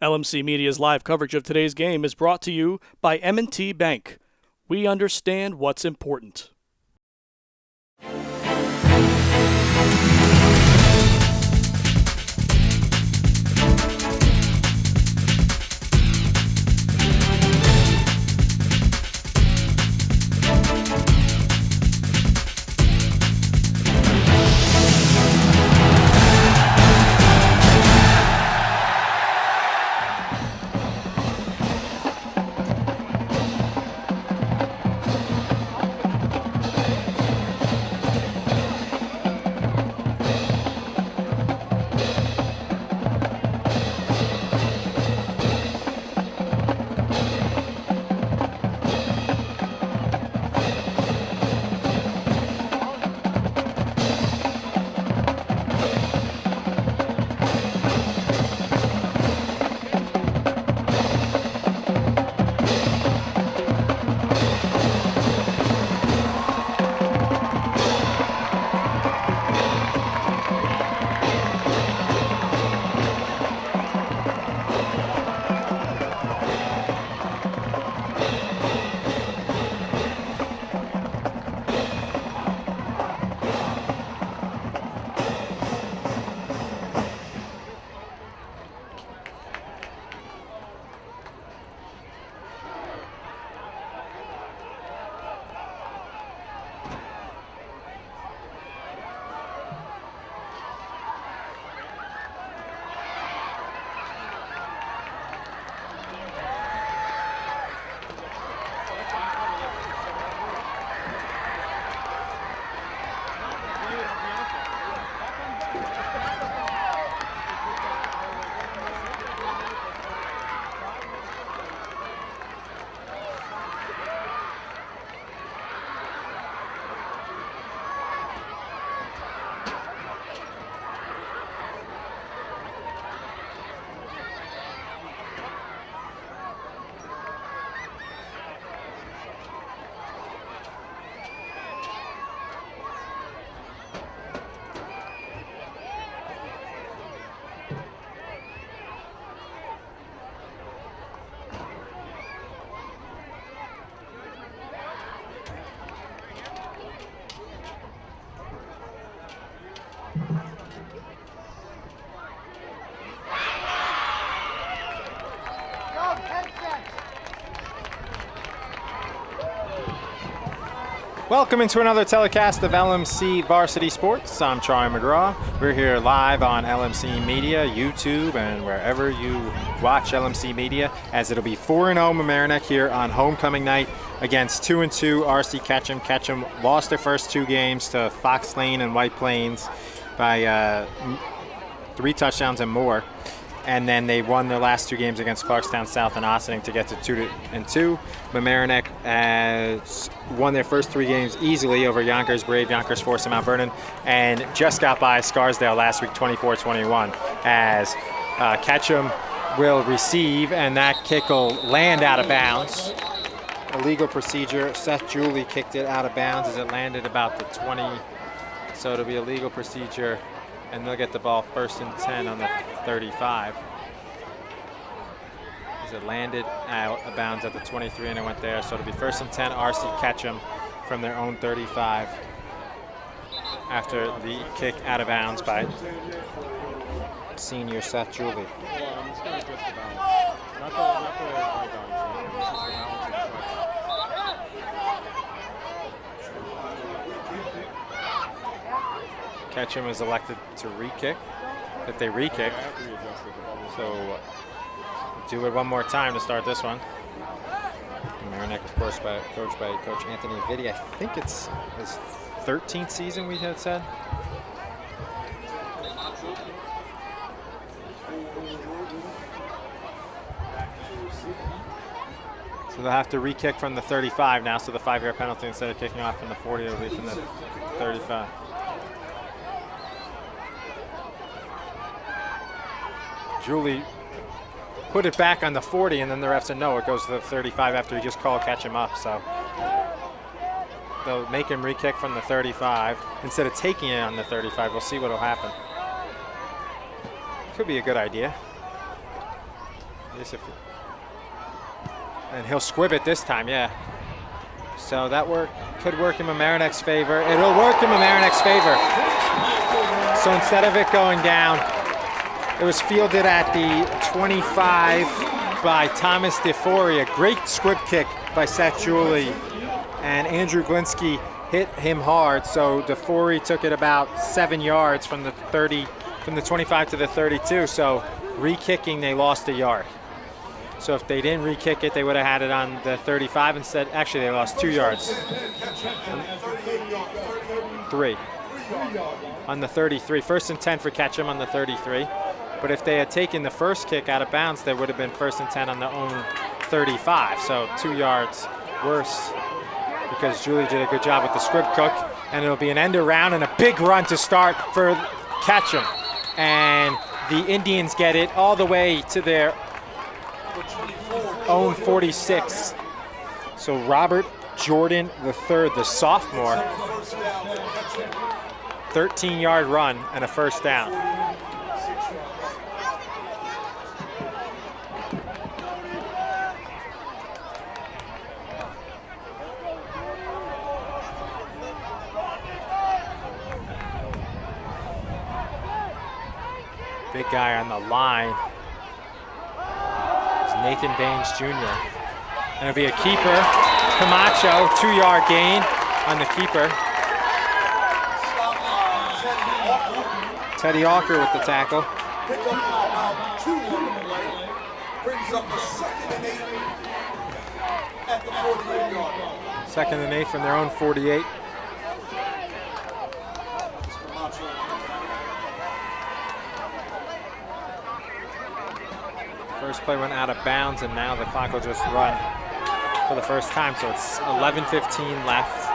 LMC Media's live coverage of today's game is brought to you by M&T Bank. We understand what's important. Welcome into another telecast of LMC Varsity Sports. I'm Troy McGraw. We're here live on LMC Media, YouTube, and wherever you watch LMC Media, as it'll be 4-0 Mamaroneck here on homecoming night against 2-2 RC Ketcham. Ketcham lost their first two games to Fox Lane and White Plains by 3 touchdowns and more. And then they won their last 2 games against Clarkstown South and Ossining to get to 2-2. Mamaroneck has won their first 3 games easily over Yonkers Brave, Yonkers Forest, and Mount Vernon, and just got by Scarsdale last week 24-21 as Ketcham will receive, and that kick will land out of bounds. Illegal procedure. Seth Julie kicked it out of bounds as it landed about the 20, so it'll be a legal procedure. And they'll get the ball 1st and 10 on the 35. As it landed out of bounds at the 23 and it went there. So it'll be 1st and 10 RC Ketcham from their own 35 after the kick out of bounds by senior Seth Julie. Ketcham is elected to re-kick, if they re-kick. So do it one more time to start this one. Mamaroneck is coached by Coach Anthony Vitti. I think it's his 13th season, we had said. So they'll have to re-kick from the 35 now, so the 5-yard penalty, instead of kicking off from the 40, it'll be from the 35. Julie put it back on the 40, and then the ref said no, it goes to the 35 after he just called Ketcham up. So they'll make him re-kick from the 35 instead of taking it on the 35. We'll see what will happen. Could be a good idea. And he'll squib it this time, yeah. So that could work in Mamaroneck's favor. It'll work in Mamaroneck's favor. So instead of it going down, it was fielded at the 25 by Thomas DeFori. A great squib kick by Seth Julie. And Andrew Glinsky hit him hard. So DeFori took it about 7 yards from the 25 to the 32. So re-kicking, they lost a yard. So if they didn't re-kick it, they would have had it on the 35 instead. Actually, they lost 2 yards. 3. On the 33. 1st and 10 for Ketcham on the 33. But if they had taken the first kick out of bounds, there would have been 1st and 10 on their own 35. So 2 yards worse because Julie did a good job with the squib cook. And it'll be an end around and a big run to start for Ketcham. And the Indians get it all the way to their own 46. So Robert Jordan III, the sophomore, 13-yard run and a 1st down. Big guy on the line. Nathan Baines Jr. And it'll be a keeper. Camacho, 2-yard gain on the keeper. Teddy Walker with the tackle. Second and 8 from their own 48. First play went out of bounds, and now the clock will just run for the first time. So it's 11:15 left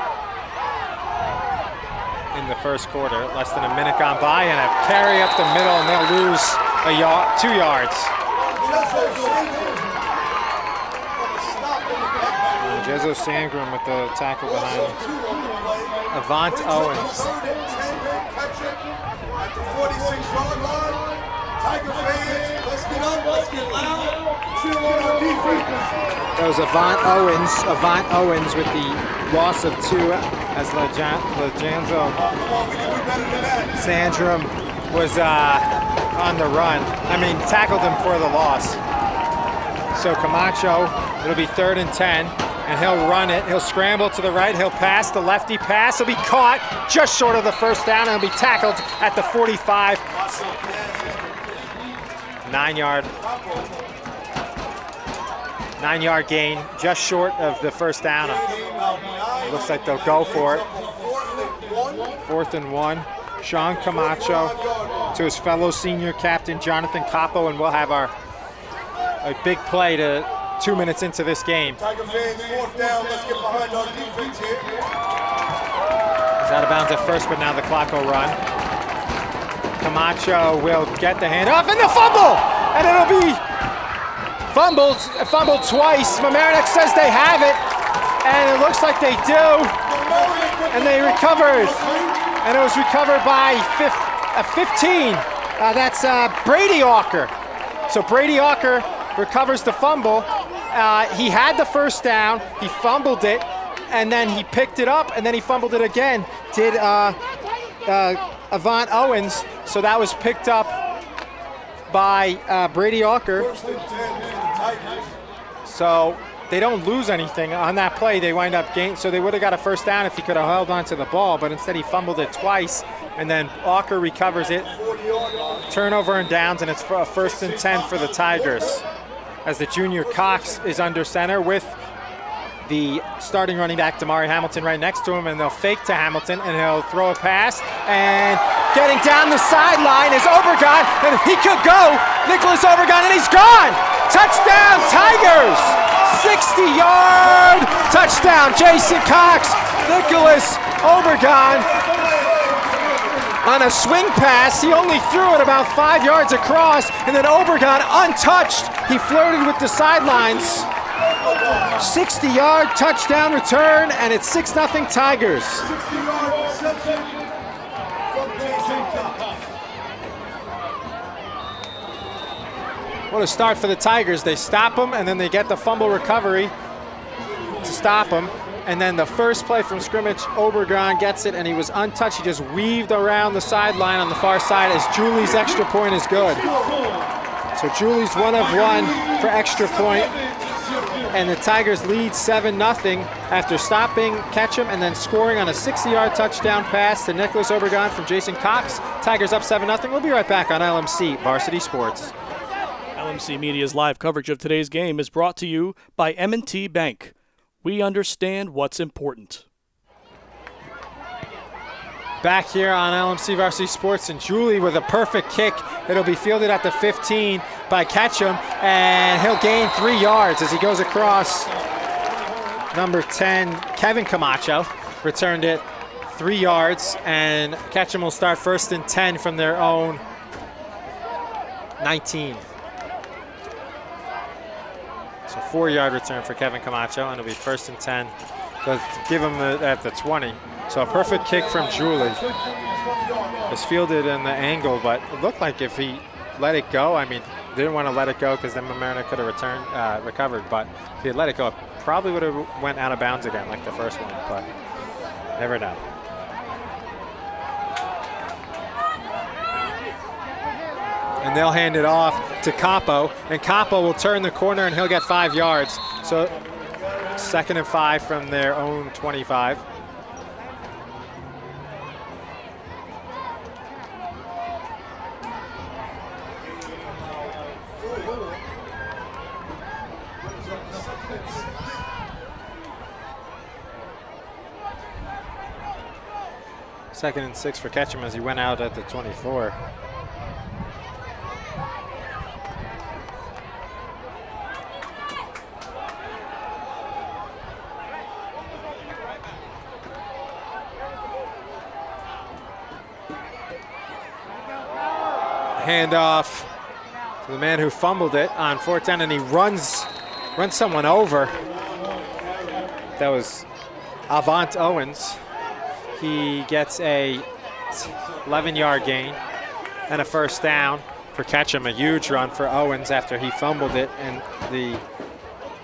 in the first quarter. Less than a minute gone by, and a carry up the middle, and they'll lose 2 yards. Jezo Sandgren with the tackle behind him. Avant Owens. At the 46-yard line. Tiger fans, let's get up, let's get loud, cheer on our defense. That was Avant Owens with the loss of 2 as Lajanzo Sandrum was on the run. Tackled him for the loss. So Camacho, it'll be 3rd and 10, and he'll run it. He'll scramble to the right, he'll pass, the lefty pass, he'll be caught just short of the 1st down, and he'll be tackled at the 45. 9-yard gain, just short of the 1st down. Looks like they'll go for it. 4th and 1. Sean Camacho to his fellow senior captain Jonathan Capo, and we'll have a big play to 2 minutes into this game. Tiger fans, 4th down, let's get behind our defense here. He's out of bounds at first, but now the clock will run. Camacho will get the handoff and the fumble! And it'll be fumbled twice. Mamaroneck says they have it, and it looks like they do. And they recovered. And it was recovered by 15. That's Brady Walker. So Brady Walker recovers the fumble. He had the 1st down, he fumbled it, and then he picked it up, and then he fumbled it again. Did Avant Owens, so that was picked up by Brady Walker. So they don't lose anything on that play. They wind up gaining, so they would have got a 1st down if he could have held on to the ball, but instead he fumbled it twice, and then Walker recovers it. Turnover and downs, and it's for a 1st and 10 for the Tigers, as the junior Cox is under center with the starting running back Damari Hamilton right next to him, and they'll fake to Hamilton, and he'll throw a pass, and getting down the sideline is Obregon, and he could go, Nicholas Obregon, and he's gone! Touchdown, Tigers! 60-yard touchdown, Jason Cox, Nicholas Obregon on a swing pass. He only threw it about 5 yards across, and then Obregon untouched. He flirted with the sidelines. 60-yard touchdown return, and it's 6-0 Tigers. 60-yard reception from Jason Cox. What a start for the Tigers. They stop him, and then they get the fumble recovery to stop him. And then the first play from scrimmage, Obregon gets it, and he was untouched. He just weaved around the sideline on the far side as Julie's extra point is good. So Julie's 1 of 1 for extra point. And the Tigers lead 7-0 after stopping Ketcham and then scoring on a 60-yard touchdown pass to Nicholas Obregon from Jason Cox. Tigers up 7-0. We'll be right back on LMC Varsity Sports. LMC Media's live coverage of today's game is brought to you by M&T Bank. We understand what's important. Back here on LMC Varsity Sports, and Julie with a perfect kick. It'll be fielded at the 15 by Ketcham, and he'll gain 3 yards as he goes across. Number 10, Kevin Camacho, returned it 3 yards, and Ketcham will start 1st and 10 from their own 19. So 4-yard return for Kevin Camacho, and it'll be 1st and 10. They'll give him at the 20. So a perfect kick from Julie. It was fielded in the angle, but it looked like if he let it go, I mean, didn't want to let it go because then Mamaroneck could have recovered, but if he had let it go, it probably would have went out of bounds again like the first one, but never know. And they'll hand it off to Capo, and Capo will turn the corner and he'll get 5 yards. So 2nd and 5 from their own 25. Second and 6 for Ketcham as he went out at the 24. Handoff to the man who fumbled it on 4th down, and he runs someone over. That was Avant Owens. He gets a 11-yard gain and a 1st down for Ketcham. A huge run for Owens after he fumbled it, and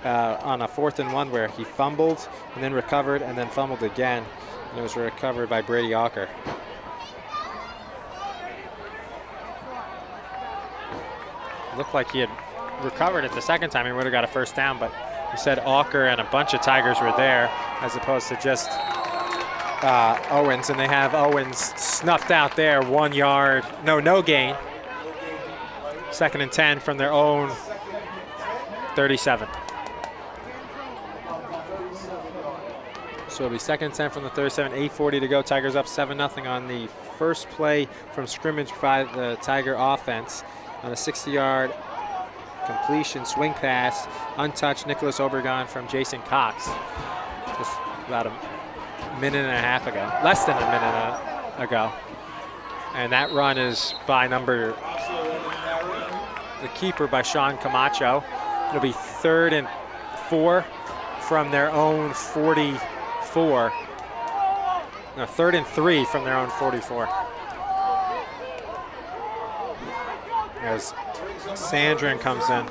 on a 4th and 1 where he fumbled and then recovered and then fumbled again, and it was recovered by Brady Alker. Looked like he had recovered it the second time. He would have got a 1st down, but he said Alker and a bunch of Tigers were there as opposed to just Owens, and they have Owens snuffed out there, 1 yard, no gain. 2nd and 10 from their own 37. So it'll be 2nd and 10 from the 37, 8:40 to go. Tigers up 7-0 on the first play from scrimmage by the Tiger offense on a 60-yard completion swing pass, untouched Nicholas Obregon from Jason Cox. Just about a minute and a half ago, less than a minute ago. And that run is by the keeper by Sean Camacho. It'll be 3rd and 4 from their own 44. No, 3rd and 3 from their own 44. As Sandrin comes in.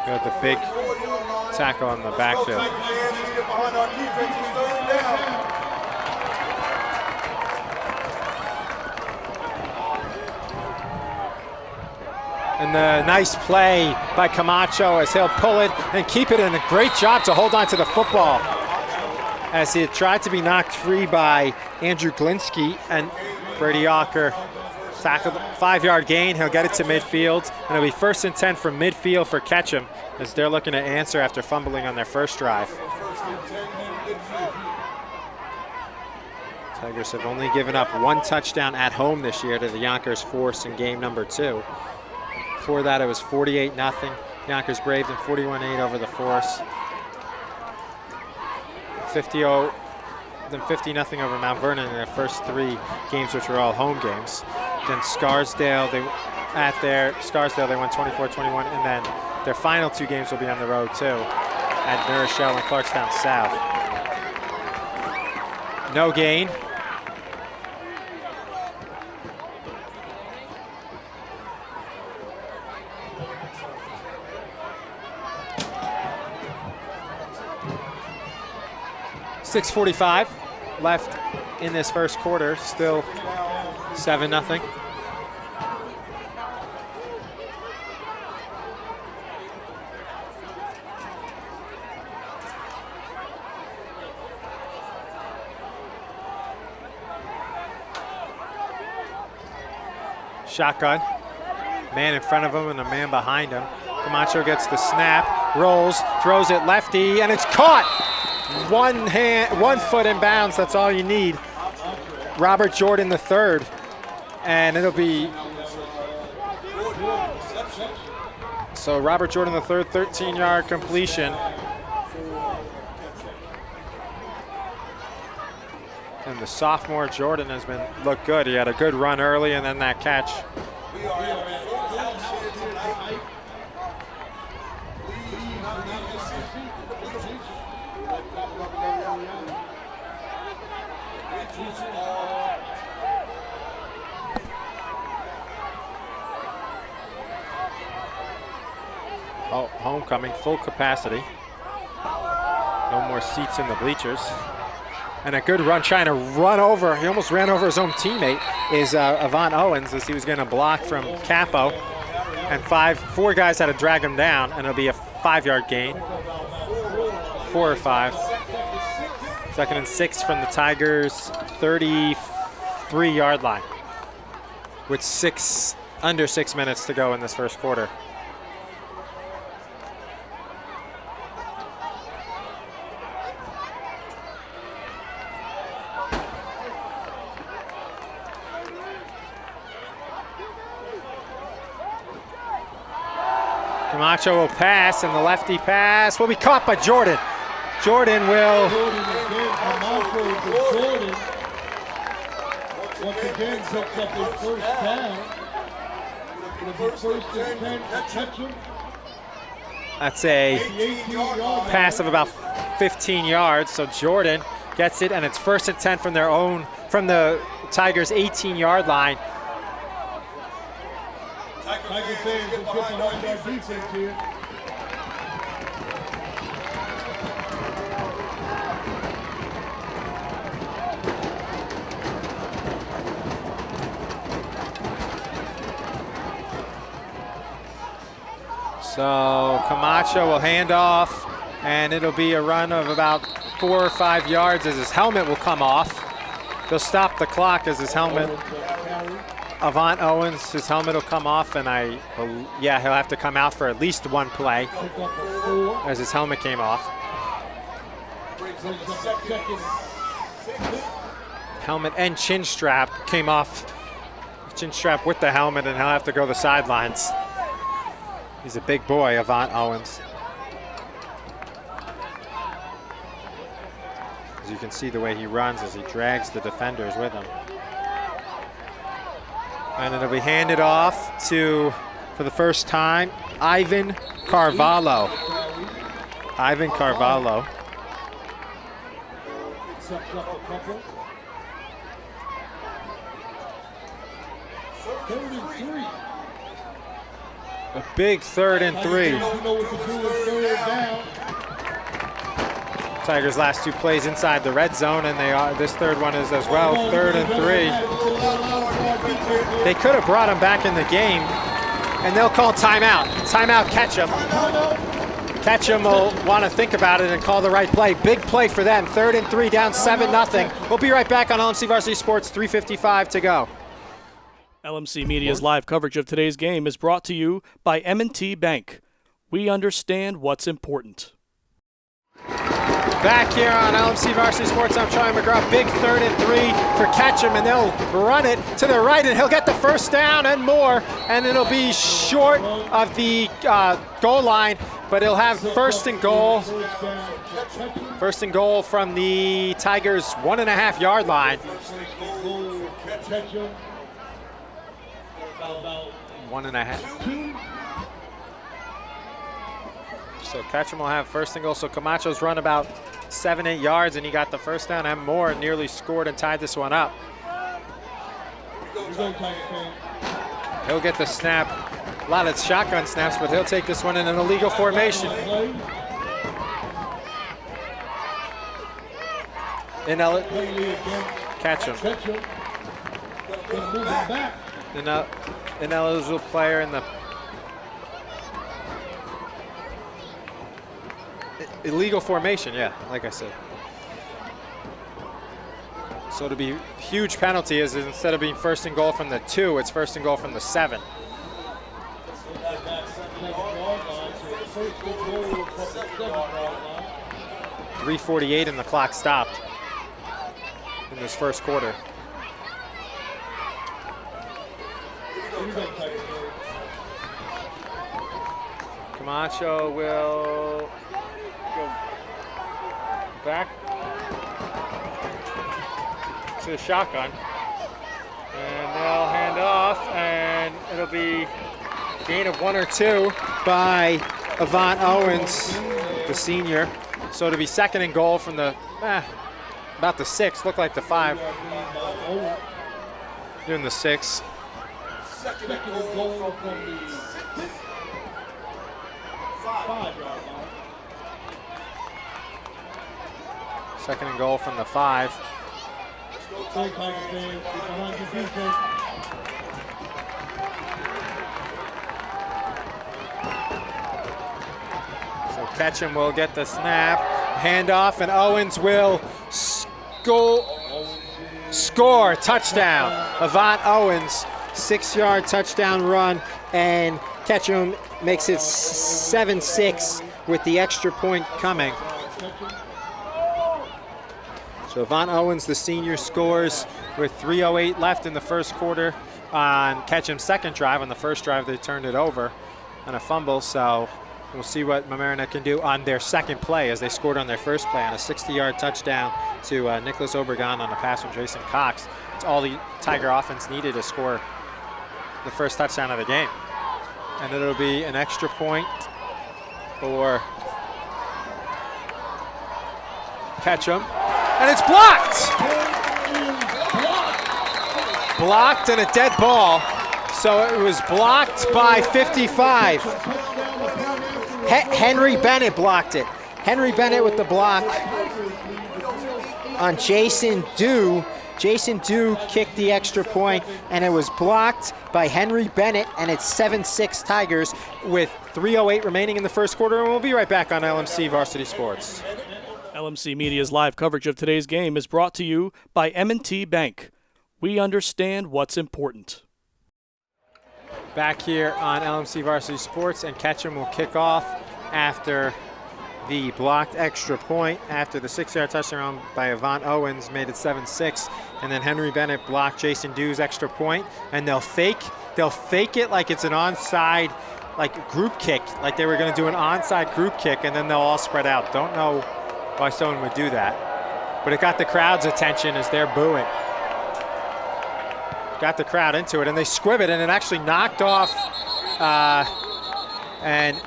Got the big tackle on the backfield. And the nice play by Camacho as he'll pull it and keep it, and a great job to hold on to the football as he had tried to be knocked free by Andrew Glinsky, and Brady Alker tackled, 5-yard gain. He'll get it to midfield, and it'll be 1st and 10 from midfield for Ketcham as they're looking to answer after fumbling on their first drive. Tigers have only given up 1 touchdown at home this year to the Yonkers Force in game number 2. Before that, it was 48-0. Yonkers braved them 41-8 over the Force. 50-0 over Mount Vernon in their first 3 games, which were all home games. Then Scarsdale, they won 24-21, and then their final 2 games will be on the road too, at New Rochelle and Clarkstown South. No gain. 6:45 left in this first quarter. Still 7-0. Shotgun. Man in front of him and a man behind him. Camacho gets the snap, rolls, throws it lefty, and it's caught. One foot in bounds, that's all you need. Robert Jordan III, and it'll be, so Robert Jordan III, 13-yard completion. And the sophomore Jordan has been looked good. He had a good run early and then that catch. Oh, homecoming, full capacity. No more seats in the bleachers. And a good run, trying to run over, he almost ran over his own teammate, is Avant Owens, as he was getting a block from Capo. And four guys had to drag him down, and it'll be a 5-yard gain. 4 or 5. 2nd and 6 from the Tigers' 33-yard line, with under 6 minutes to go in this first quarter. Camacho will pass, and the lefty pass will be caught by Jordan. Jordan will. Jordan once again picks up his first down. First and 10 for Ketcham. That's a pass of about 15 yards. So Jordan gets it, and it's 1st and 10 from the Tigers' 18-yard line. Tiger fans will get behind our defense here. So Camacho will hand off, and it'll be a run of about 4 or 5 yards as his helmet will come off. They'll stop the clock as his helmet. Avant Owens, his helmet will come off, and he'll have to come out for at least one play as his helmet came off. Helmet and chin strap came off. Chin strap with the helmet, and he'll have to go the sidelines. He's a big boy, Avant Owens. As you can see the way he runs as he drags the defenders with him. And it'll be handed off to, for the first time, Ivan Carvalho. Ivan Carvalho. A big 3rd and 3. Tigers' last 2 plays inside the red zone, and this third one is as well, 3rd and 3. They could have brought him back in the game, and they'll call timeout. Timeout Ketcham. Ketcham will want to think about it and call the right play. Big play for them, 3rd and 3, down 7-0. We'll be right back on LMC Varsity Sports, 3:55 to go. LMC Media's live coverage of today's game is brought to you by M&T Bank. We understand what's important. Back here on LMC Varsity Sports, I'm Troy McGraw. Big 3rd and 3 for Ketcham, and they'll run it to the right, and he'll get the first down and more, and it'll be short of the goal line, but he'll have 1st and goal. 1st and goal from the Tigers' 1.5-yard line. 1.5. So Ketcham will have 1st and goal. So Camacho's run about 7-8 yards, and he got the first down and more, and nearly scored and tied this one up. He'll get the snap. A lot of shotgun snaps, but he'll take this one in an illegal formation. Ketcham. Gonna move him back. Ineligible player in the illegal formation, yeah, like I said. So to be huge penalty is instead of being first and goal from the 2, it's first and goal from the 7. 3:48 and the clock stopped in this first quarter. Camacho will go back to the shotgun, and they'll hand off, and it'll be gain of 1 or 2 by Avant Owens, the senior. So to be second and goal from the about the 6, looked like the 5. Doing the 6. Second and goal from the 5-yard line. Second and goal from the 5. Behind the defense. So Ketcham will get the snap, handoff, and Owens will score, touchdown. Avant Owens, 6-yard touchdown run, and Ketcham makes it 7-6 with the extra point coming. So Avant Owens, the senior, scores with 3:08 left in the first quarter on Ketcham's second drive. On the first drive, they turned it over on a fumble, so we'll see what Mamaroneck can do on their second play, as they scored on their first play on a 60-yard touchdown to Nicholas Obregon on a pass from Jason Cox. It's all the Tiger offense needed to score the first touchdown of the game. And it'll be an extra point for Ketcham. And it's blocked! Blocked and a dead ball. So it was blocked by 55. Henry Bennett blocked it. Henry Bennett with the block on Jason Dew. Jason Dew kicked the extra point, and it was blocked by Henry Bennett, and it's 7-6 Tigers with 3:08 remaining in the first quarter, and we'll be right back on LMC Varsity Sports. LMC Media's live coverage of today's game is brought to you by M&T Bank. We understand what's important. Back here on LMC Varsity Sports, and Ketcham will kick off after the blocked extra point, after the 6-yard touchdown by Avant Owens made it 7-6, and then Henry Bennett blocked Jason Dew's extra point, and they'll fake it like it's an onside, like group kick, like they were going to do an onside group kick, and then they'll all spread out. Don't know why someone would do that, but it got the crowd's attention as they're booing. Got the crowd into it, and they squib it, and it actually knocked off, and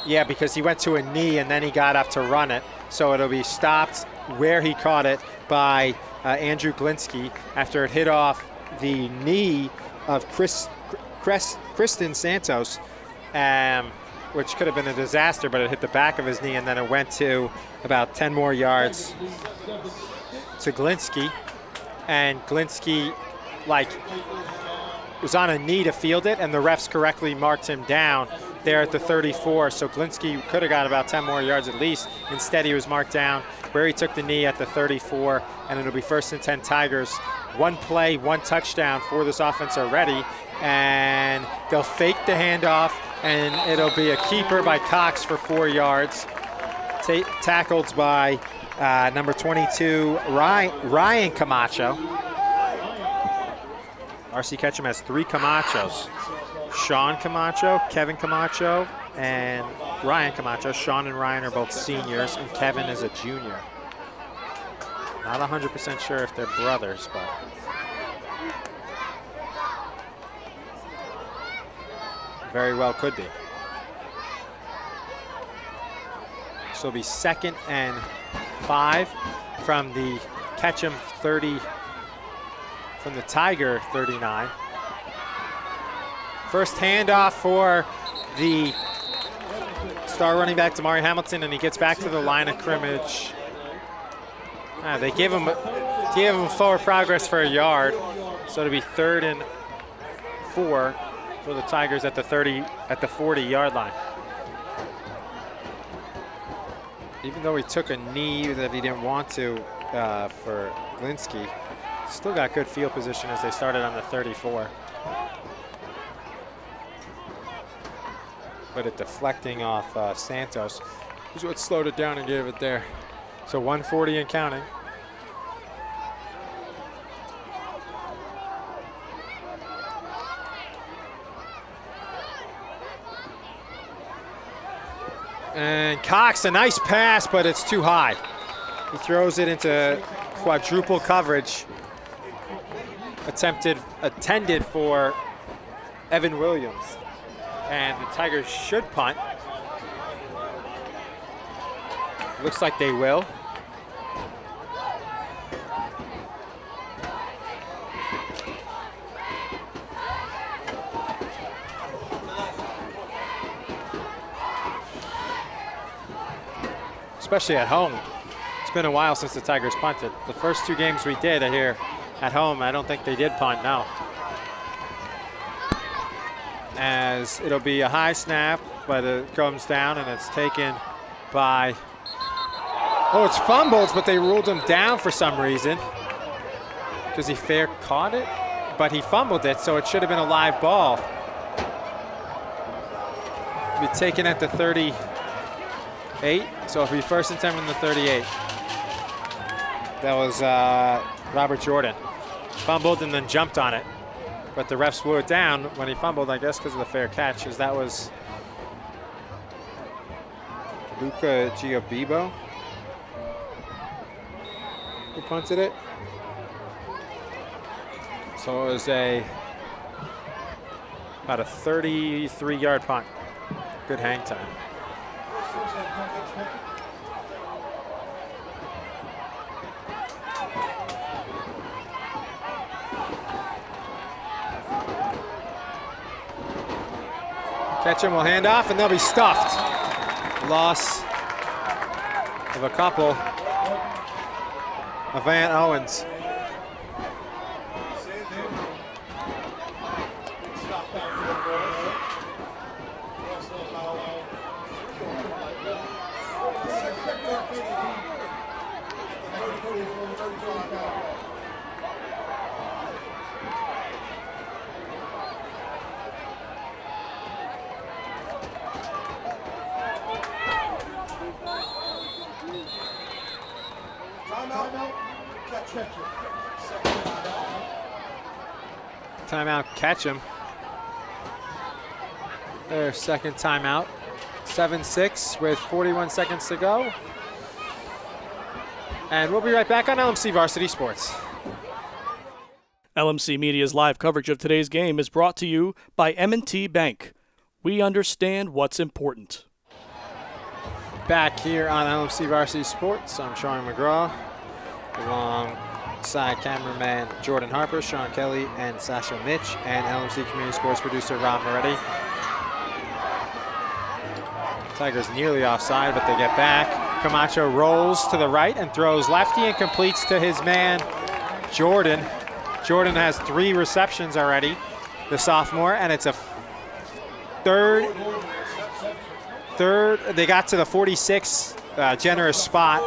yeah, because he went to a knee and then he got up to run it. So it'll be stopped where he caught it by Andrew Glinsky after it hit off the knee of Kristen Santos, which could have been a disaster, but it hit the back of his knee, and then it went to about 10 more yards to Glinsky. And Glinsky, was on a knee to field it, and the refs correctly marked him down there at the 34, so Glinsky could have got about 10 more yards at least. Instead, he was marked down where he took the knee at the 34, and it'll be 1st and 10 Tigers. 1 play, 1 touchdown for this offense already, and they'll fake the handoff, and it'll be a keeper by Cox for 4 yards. Tackled by number 22, Ryan Camacho. RC Ketcham has 3 Camachos. Sean Camacho, Kevin Camacho, and Ryan Camacho. Sean and Ryan are both seniors, and Kevin is a junior. Not 100% sure if they're brothers, but very well could be. So it'll be 2nd and 5 from the Ketcham 30, from the Tiger 39. First handoff for the star running back, Damari Hamilton, and he gets back to the line of scrimmage They gave him forward progress for a yard, so it'll be 3rd and 4 for the Tigers at the 40-yard line. Even though he took a knee that he didn't want to for Glinsky, still got good field position as they started on the 34. But it deflecting off Santos is what slowed it down and gave it there. So 140 and counting. And Cox, a nice pass, but it's too high. He throws it into quadruple coverage. Intended for Evan Williams. And the Tigers should punt. Looks like they will. Especially at home. It's been a while since the Tigers punted. The first 2 games we did here at home, I don't think they did punt, no. As it'll be a high snap, but it comes down and it's taken by, oh, it's fumbled, but they ruled him down for some reason. Because he fair caught it, but he fumbled it, so it should have been a live ball. Be taken at the 38, so it'll be 1st and 10 from the 38. That was Robert Jordan. Fumbled and then jumped on it. But the refs blew it down when he fumbled, I guess, because of the fair catch, as that was Luca Giabibo who punted it. So it was about a 33-yard punt. Good hang time. Ketcham will hand off, and they'll be stuffed. Loss of a couple of Van Owens. Timeout, Ketcham. Their second timeout. 7-6 with 41 seconds to go. And we'll be right back on LMC Varsity Sports. LMC Media's live coverage of today's game is brought to you by M&T Bank. We understand what's important. Back here on LMC Varsity Sports, I'm Troy McGraw, alongside cameraman Jordan Harper, Sean Kelly, and Sasha Mitch, and LMC Community Sports producer Rob Moretti. Tigers nearly offside, but they get back. Camacho rolls to the right and throws lefty and completes to his man, Jordan. Jordan has 3 receptions already, the sophomore, and it's a third. They got to the 46 generous spot.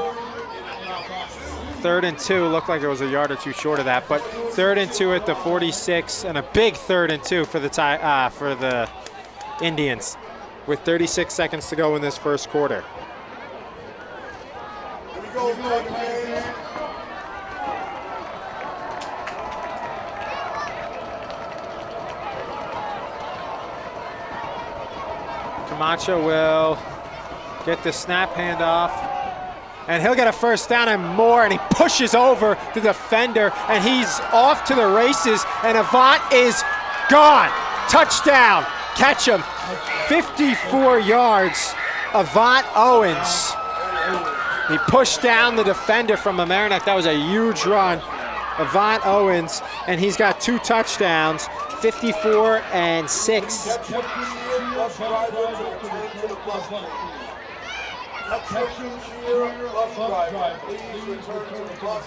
3rd and 2, looked like it was a yard or 2 short of that, but 3rd and 2 at the 46, and a big 3rd and 2 for the Indians, with 36 seconds to go in this first quarter. Here we go, Tigers. Camacho will get the snap handoff, and he'll get a first down and more, and he pushes over the defender, and he's off to the races, and Avant is gone. Touchdown, Ketcham, 54 yards, Avant Owens. He pushed down the defender from Mamaroneck. That was a huge run. Avant Owens, and he's got 2 touchdowns, 54 and 6. Ketcham cheer bus driver, please return to the bus.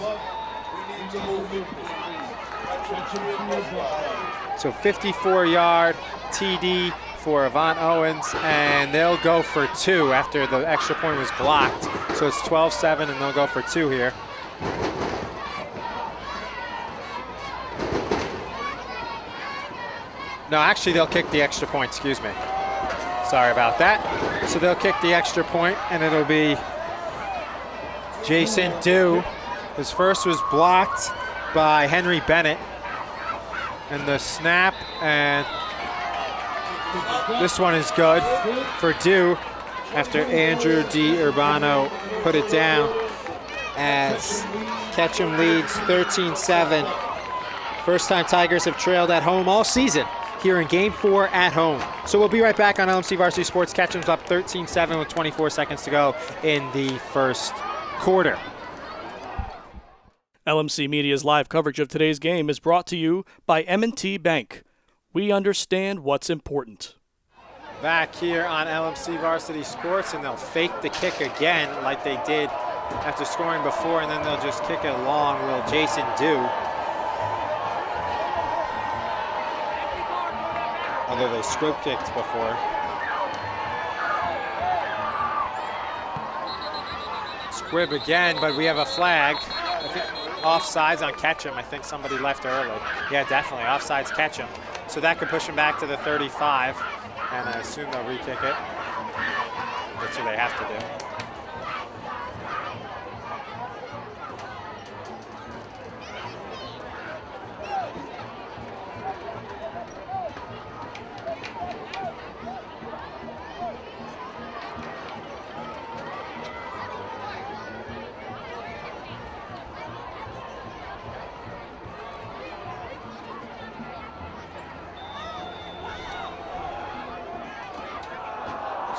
We need to move it, please. Ketcham cheer bus driver. So 54-yard TD for Avant Owens, and they'll go for 2 after the extra point was blocked. So it's 12-7, and they'll go for 2 here. No, actually, they'll kick the extra point, excuse me. Sorry about that. So they'll kick the extra point, and it'll be Jason Dew. His first was blocked by Henry Bennett. And the snap, and this one is good for Dew after Andrew Di Urbano put it down as Ketcham leads 13-7. First time Tigers have trailed at home all season here in Game 4 at home. So we'll be right back on LMC Varsity Sports. Ketcham's up 13-7 with 24 seconds to go in the first quarter. LMC Media's live coverage of today's game is brought to you by M&T Bank. We understand what's important. Back here on LMC Varsity Sports, and they'll fake the kick again like they did after scoring before, and then they'll just kick it long. Will Jason Dew. Although they squib kicked before. Squib again, but we have a flag. I think offsides on Ketcham. I think somebody left early. Yeah, definitely. Offsides Ketcham. So that could push him back to the 35, and I assume they'll re-kick it. That's what they have to do.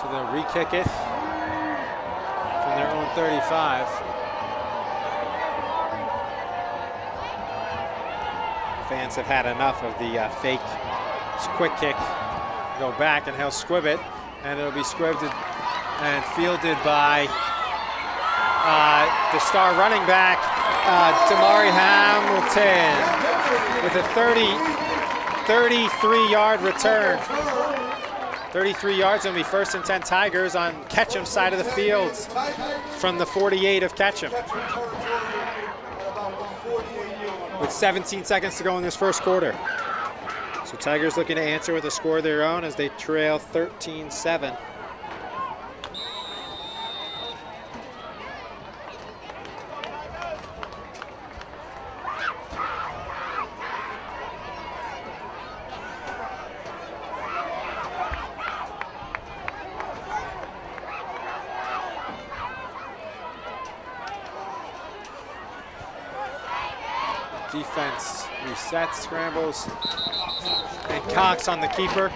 So they'll re-kick it from their own 35. Fans have had enough of the fake quick kick. Go back, and he'll squib it, and it'll be squibbed and fielded by the star running back, Damari Hamilton, with a 33-yard return. 33 yards, and will be 1st and 10 Tigers on Ketcham's side of the field from the 48 of Ketcham. With 17 seconds to go in this first quarter. So Tigers looking to answer with a score of their own as they trail 13-7. Defense resets, scrambles, and Cox on the keeper.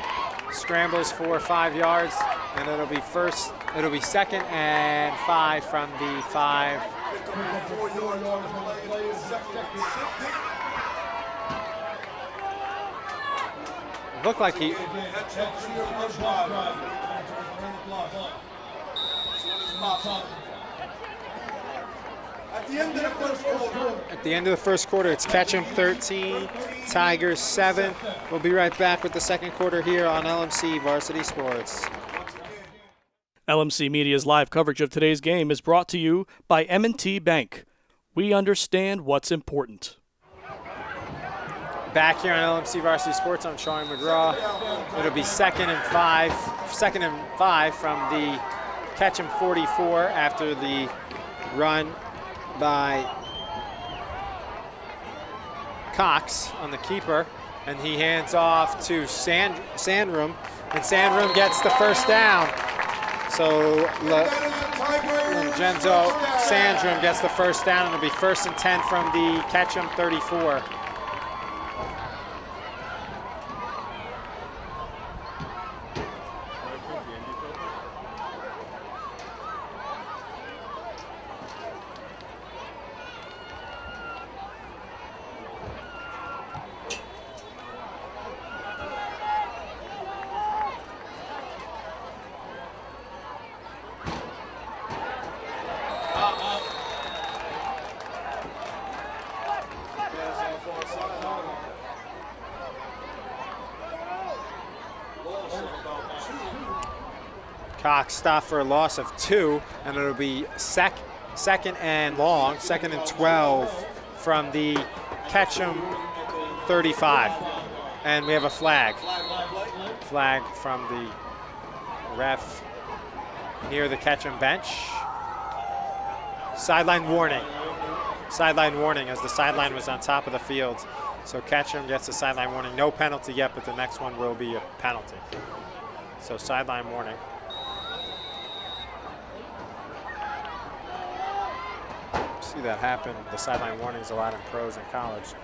Scrambles for 5 yards, and it'll be 2nd and 5 from the 5. Looked like he... At the end of the first quarter. At the end of the first quarter, it's Ketcham 13, Tigers 7. We'll be right back with the second quarter here on LMC Varsity Sports. LMC Media's live coverage of today's game is brought to you by M&T Bank. We understand what's important. Back here on LMC Varsity Sports, I'm Troy McGraw. It'll be 2nd and 5 from the Ketcham 44 after the run by Cox on the keeper, and he hands off to Sandrum, and Sandrum gets the first down. So Genzo Sandrum gets the first down, and it'll be 1st and 10 from the Ketcham 34. Cox stopped for a loss of 2, and it'll be second and long, 2nd and 12 from the Ketcham 35. And we have a flag. Flag from the ref near the Ketcham bench. Sideline warning. Sideline warning as the sideline was on top of the field. So Ketcham gets a sideline warning. No penalty yet, but the next one will be a penalty. So sideline warning. See that happen. The sideline warnings a lot in pros and college.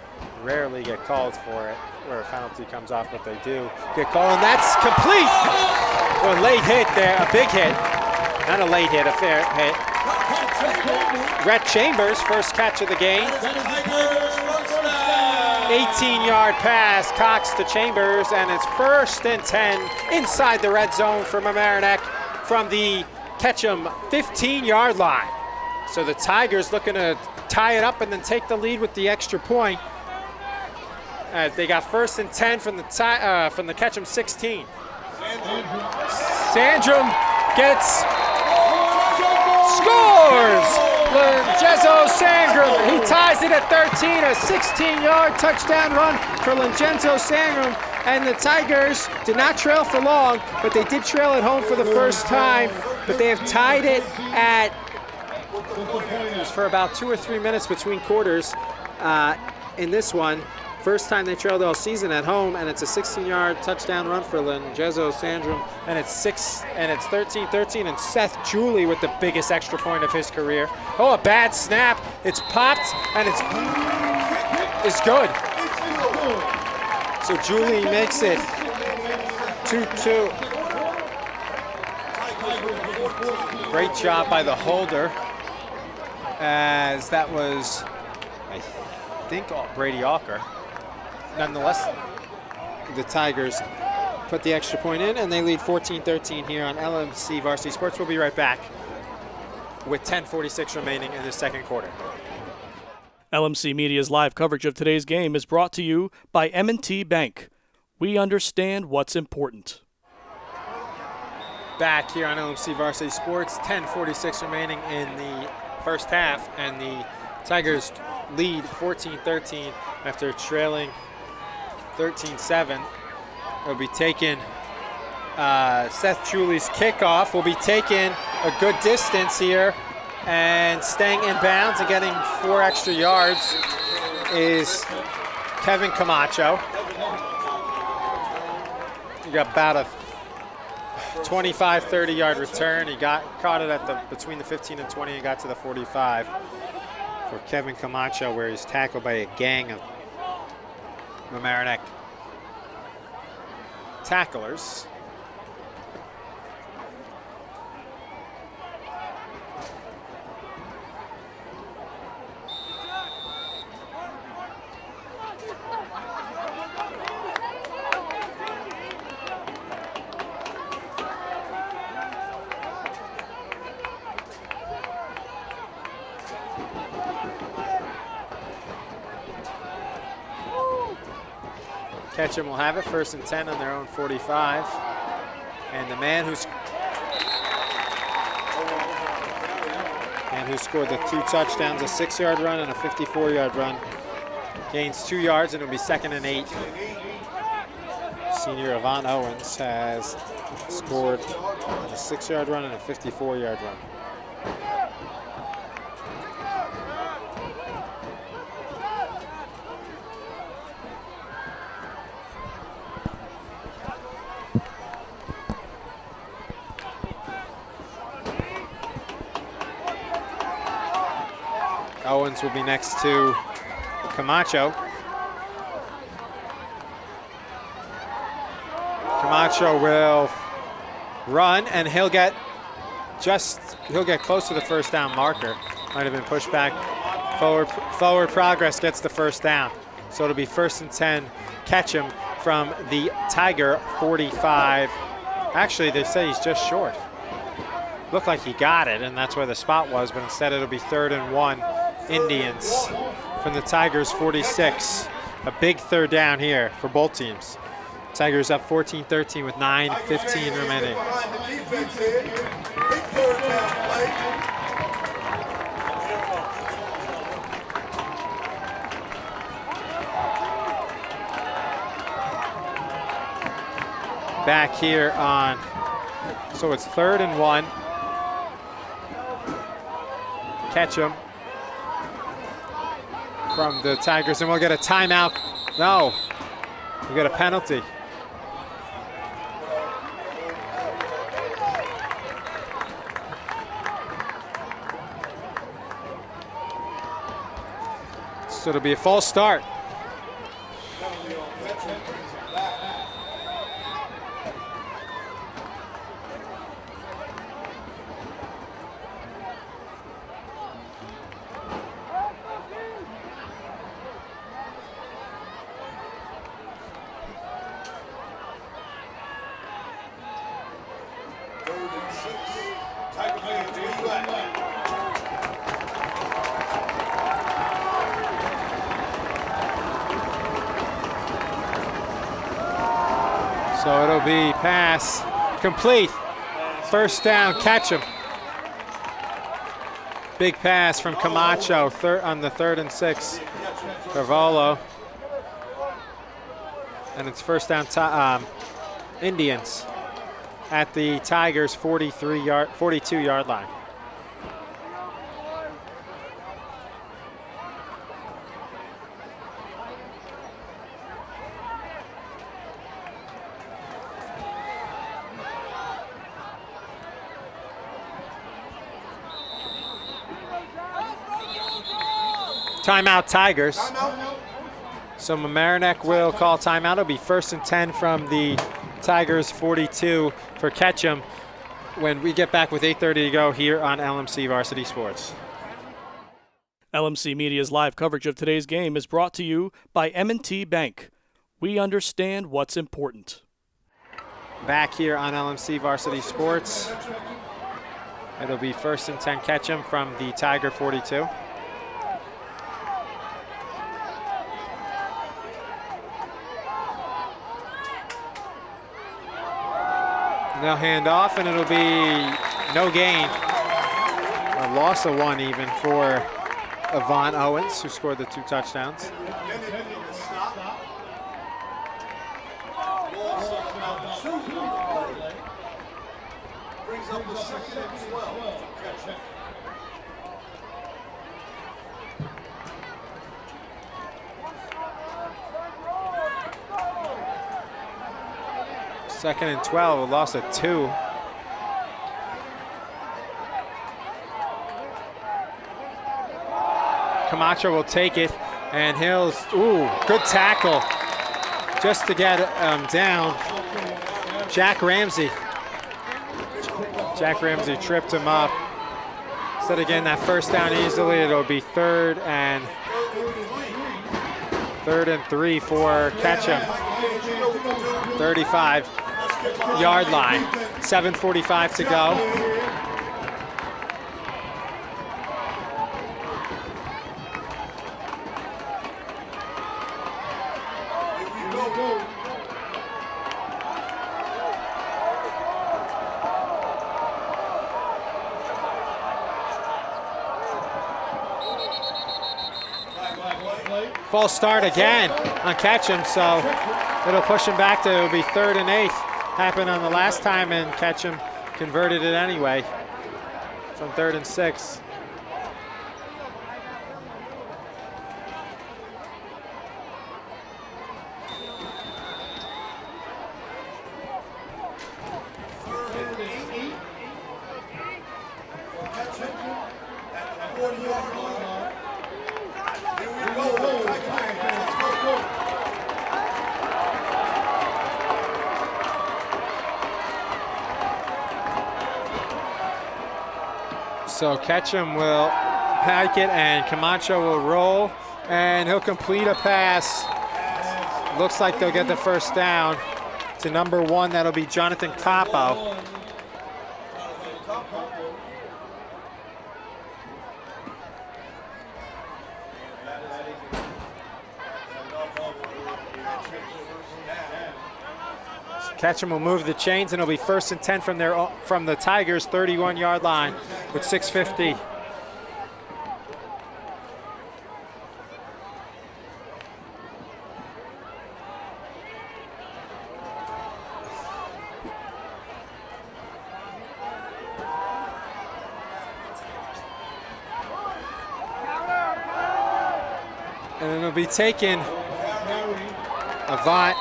Rarely get called for it where a penalty comes off, but they do get called, and that's complete. Well, a late hit there, a big hit. Not a late hit, a fair hit. Rhett Chambers, first catch of the game. 18-yard pass, Cox to Chambers, and it's 1st and 10 inside the red zone for Mamaroneck from the Ketcham 15-yard line. So the Tigers looking to tie it up and then take the lead with the extra point. They got 1st and 10 from the Ketcham 16. Sandrum gets, scores! Lengenzo Sandrum, he ties it at 13, a 16-yard touchdown run for Lengenzo Sandrum, and the Tigers did not trail for long, but they did trail at home for the first time, but they have tied it at, for about 2 or 3 minutes between quarters in this one. First time they trailed all season at home, and it's a 16-yard touchdown run for Lengenzo Sandrum, and it's 13-13, and Seth Julie with the biggest extra point of his career. Oh, a bad snap. It's popped, and it's good. So Julie makes it 2-2. Great job by the holder, as that was, I think, Brady Alker. Nonetheless, the Tigers put the extra point in, and they lead 14-13 here on LMC Varsity Sports. We'll be right back with 10:46 remaining in the second quarter. LMC Media's live coverage of today's game is brought to you by M&T Bank. We understand what's important. Back here on LMC Varsity Sports, 10:46 remaining in the first half, and the Tigers lead 14-13 after trailing 13-7. It'll be taken, Seth Julie's kickoff will be taken a good distance here, and staying in bounds and getting 4 extra yards is Kevin Camacho. You got about a 25, 30-yard return. He caught it at between the 15 and 20 and got to the 45 for Kevin Camacho, where he's tackled by a gang of Mamaroneck tacklers. Ketcham will have it, 1st and 10 on their own 45. And the man who scored the 2 touchdowns, a 6-yard run and a 54-yard run, gains 2 yards, and it'll be 2nd and 8. Senior Yvonne Owens has scored a 6-yard run and a 54-yard run. Owens will be next to Camacho. Camacho will run, and he'll get close to the first down marker. Might have been pushed back. Forward progress gets the first down. So it'll be 1st and 10, Ketcham from the Tiger 45. Actually, they say he's just short. Looked like he got it, and that's where the spot was, but instead it'll be 3rd and 1, Indians from the Tigers 46. A big 3rd down here for both teams. Tigers up 14-13 with 9:15 remaining. Behind the defense here. Big third down play. Back here on, so it's 3rd and 1. Ketcham from the Tigers, and we'll get a timeout. No, we get a penalty. So it'll be a false start. So it'll be pass complete. 1st down, Ketcham. Big pass from Camacho on the 3rd and 6. Carvalho. And it's 1st down Indians at the Tigers 42-yard line. Timeout Tigers. So Mamaroneck will call timeout. It'll be 1st and 10 from the Tigers 42 for Ketcham when we get back with 8:30 to go here on LMC Varsity Sports. LMC Media's live coverage of today's game is brought to you by M&T Bank. We understand what's important. Back here on LMC Varsity Sports. It'll be 1st and 10 Ketcham from the Tiger 42. They'll hand off, and it'll be no gain, a loss of 1 even for Yvonne Owens, who scored the 2 touchdowns. Brings up the 2nd and 12. Second and 12, a loss of 2. Camacho will take it, and he'll, good tackle just to get down. Jack Ramsey tripped him up. Instead of getting that 1st down easily, it'll be 3rd and 3 for Ketcham. 35-yard line, 7:45 to go. False start again on Ketcham, so it'll push him back to, it'll be 3rd and 8. Happened on the last time, and Ketcham converted it anyway from 3rd and 6. So Ketcham will pack it, and Camacho will roll, and he'll complete a pass. Looks like they'll get the 1st down to number 1. That'll be Jonathan Capo. Ketcham will move the chains, and it'll be 1st and 10 from the Tigers' 31-yard line with 6:50. And it'll be taken Avant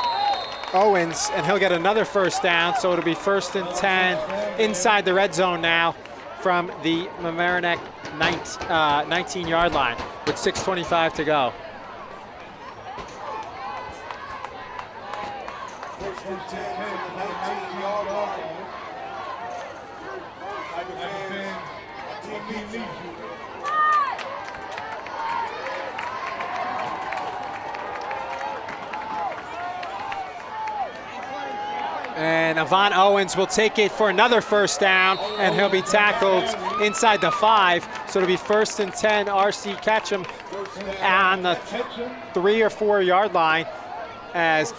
Owens, and he'll get another 1st down, so it'll be 1st and 10 inside the red zone now from the Mamaroneck 19-yard line with 6:25 to go. First and 10 from the 19-yard line. Tiger fans, our team needs you. And Avant Owens will take it for another 1st down, and he'll be tackled inside the 5. So it'll be 1st and 10 RC Ketcham on the 3 or 4 yard line, as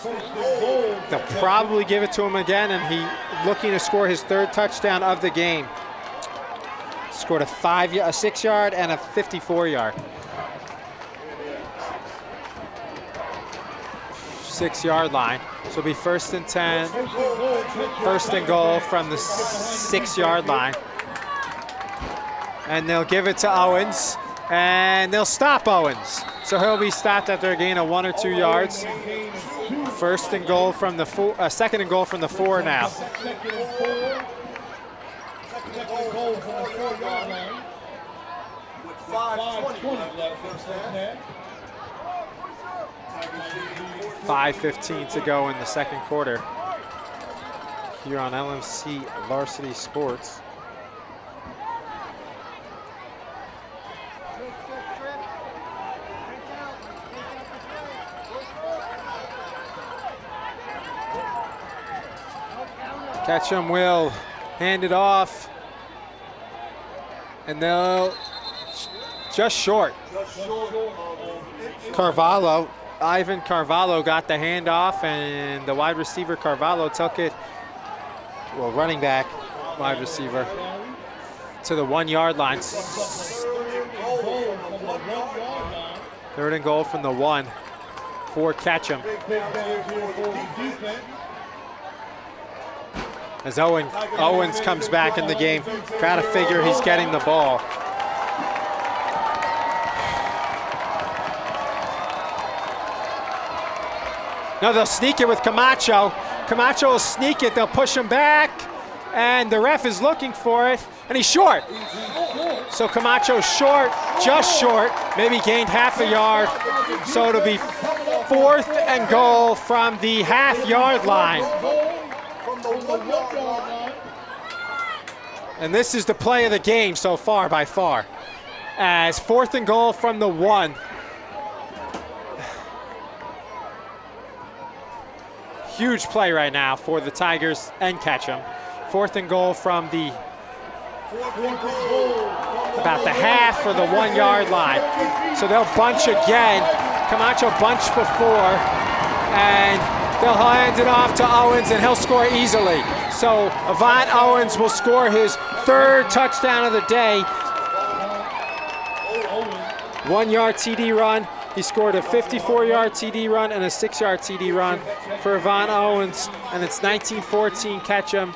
they'll probably give it to him again, and he looking to score his 3rd touchdown of the game. Scored a 6-yard and a 54-yard. 6-yard line. So it'll be 1st and 10, 1st and goal from the 6-yard line. And they'll give it to Owens, and they'll stop Owens. So he'll be stopped after a gain of 1 or 2 yards. 1st and goal from the 4, 2nd and goal from the 4 now. Second goal from the 4-yard line. With 5:20 left, first half. 5:15 to go in the 2nd quarter here on LMC Varsity Sports. Ketcham will hand it off, and they'll just short. Ivan Carvalho got the handoff, and the wide receiver Carvalho took it, well, running back, wide receiver, to the 1-yard line. 3rd and goal from the 1 for Ketcham. As Owens comes back in the game, gotta figure he's getting the ball. No, they'll sneak it with Camacho. Camacho will sneak it, they'll push him back, and the ref is looking for it, and he's short. So Camacho's short, just short, maybe gained half a yard. So it'll be 4th and goal from the half-yard line. And this is the play of the game so far, by far. As 4th and goal from the 1. Huge play right now for the Tigers and Ketcham. 4th and goal from the about the half or the 1-yard line. So they'll bunch again. Camacho bunched before, and they'll hand it off to Owens, and he'll score easily. So Avant Owens will score his 3rd touchdown of the day. 1-yard TD run. He scored a 54-yard TD run and a 6-yard TD run for Avant Owens, and it's 19-14 Ketcham.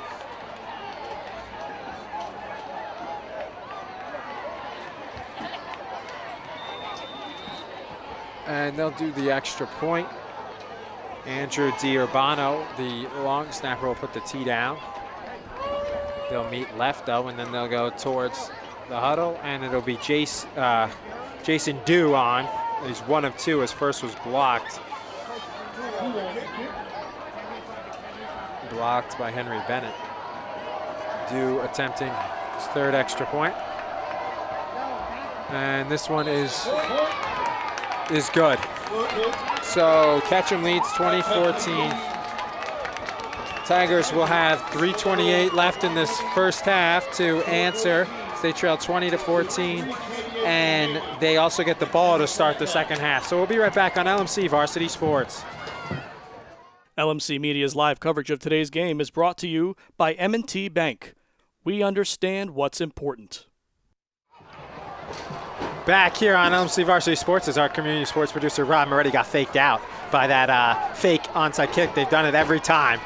And they'll do the extra point. Andrew D'Urbano, the long snapper, will put the tee down. They'll meet left, though, and then they'll go towards the huddle, and it'll be Jason Dew on. He's 1 of 2. His first was blocked. Blocked by Henry Bennett. Dew attempting his 3rd extra point. And this one is good. So Ketcham leads 20-14. Tigers will have 3:28 left in this 1st half to answer. They trail 20-14, and they also get the ball to start the 2nd half. So we'll be right back on LMC Varsity Sports. LMC Media's live coverage of today's game is brought to you by M&T Bank. We understand what's important. Back here on LMC Varsity Sports as our community sports producer Rob Moretti got faked out by that fake onside kick. They've done it every time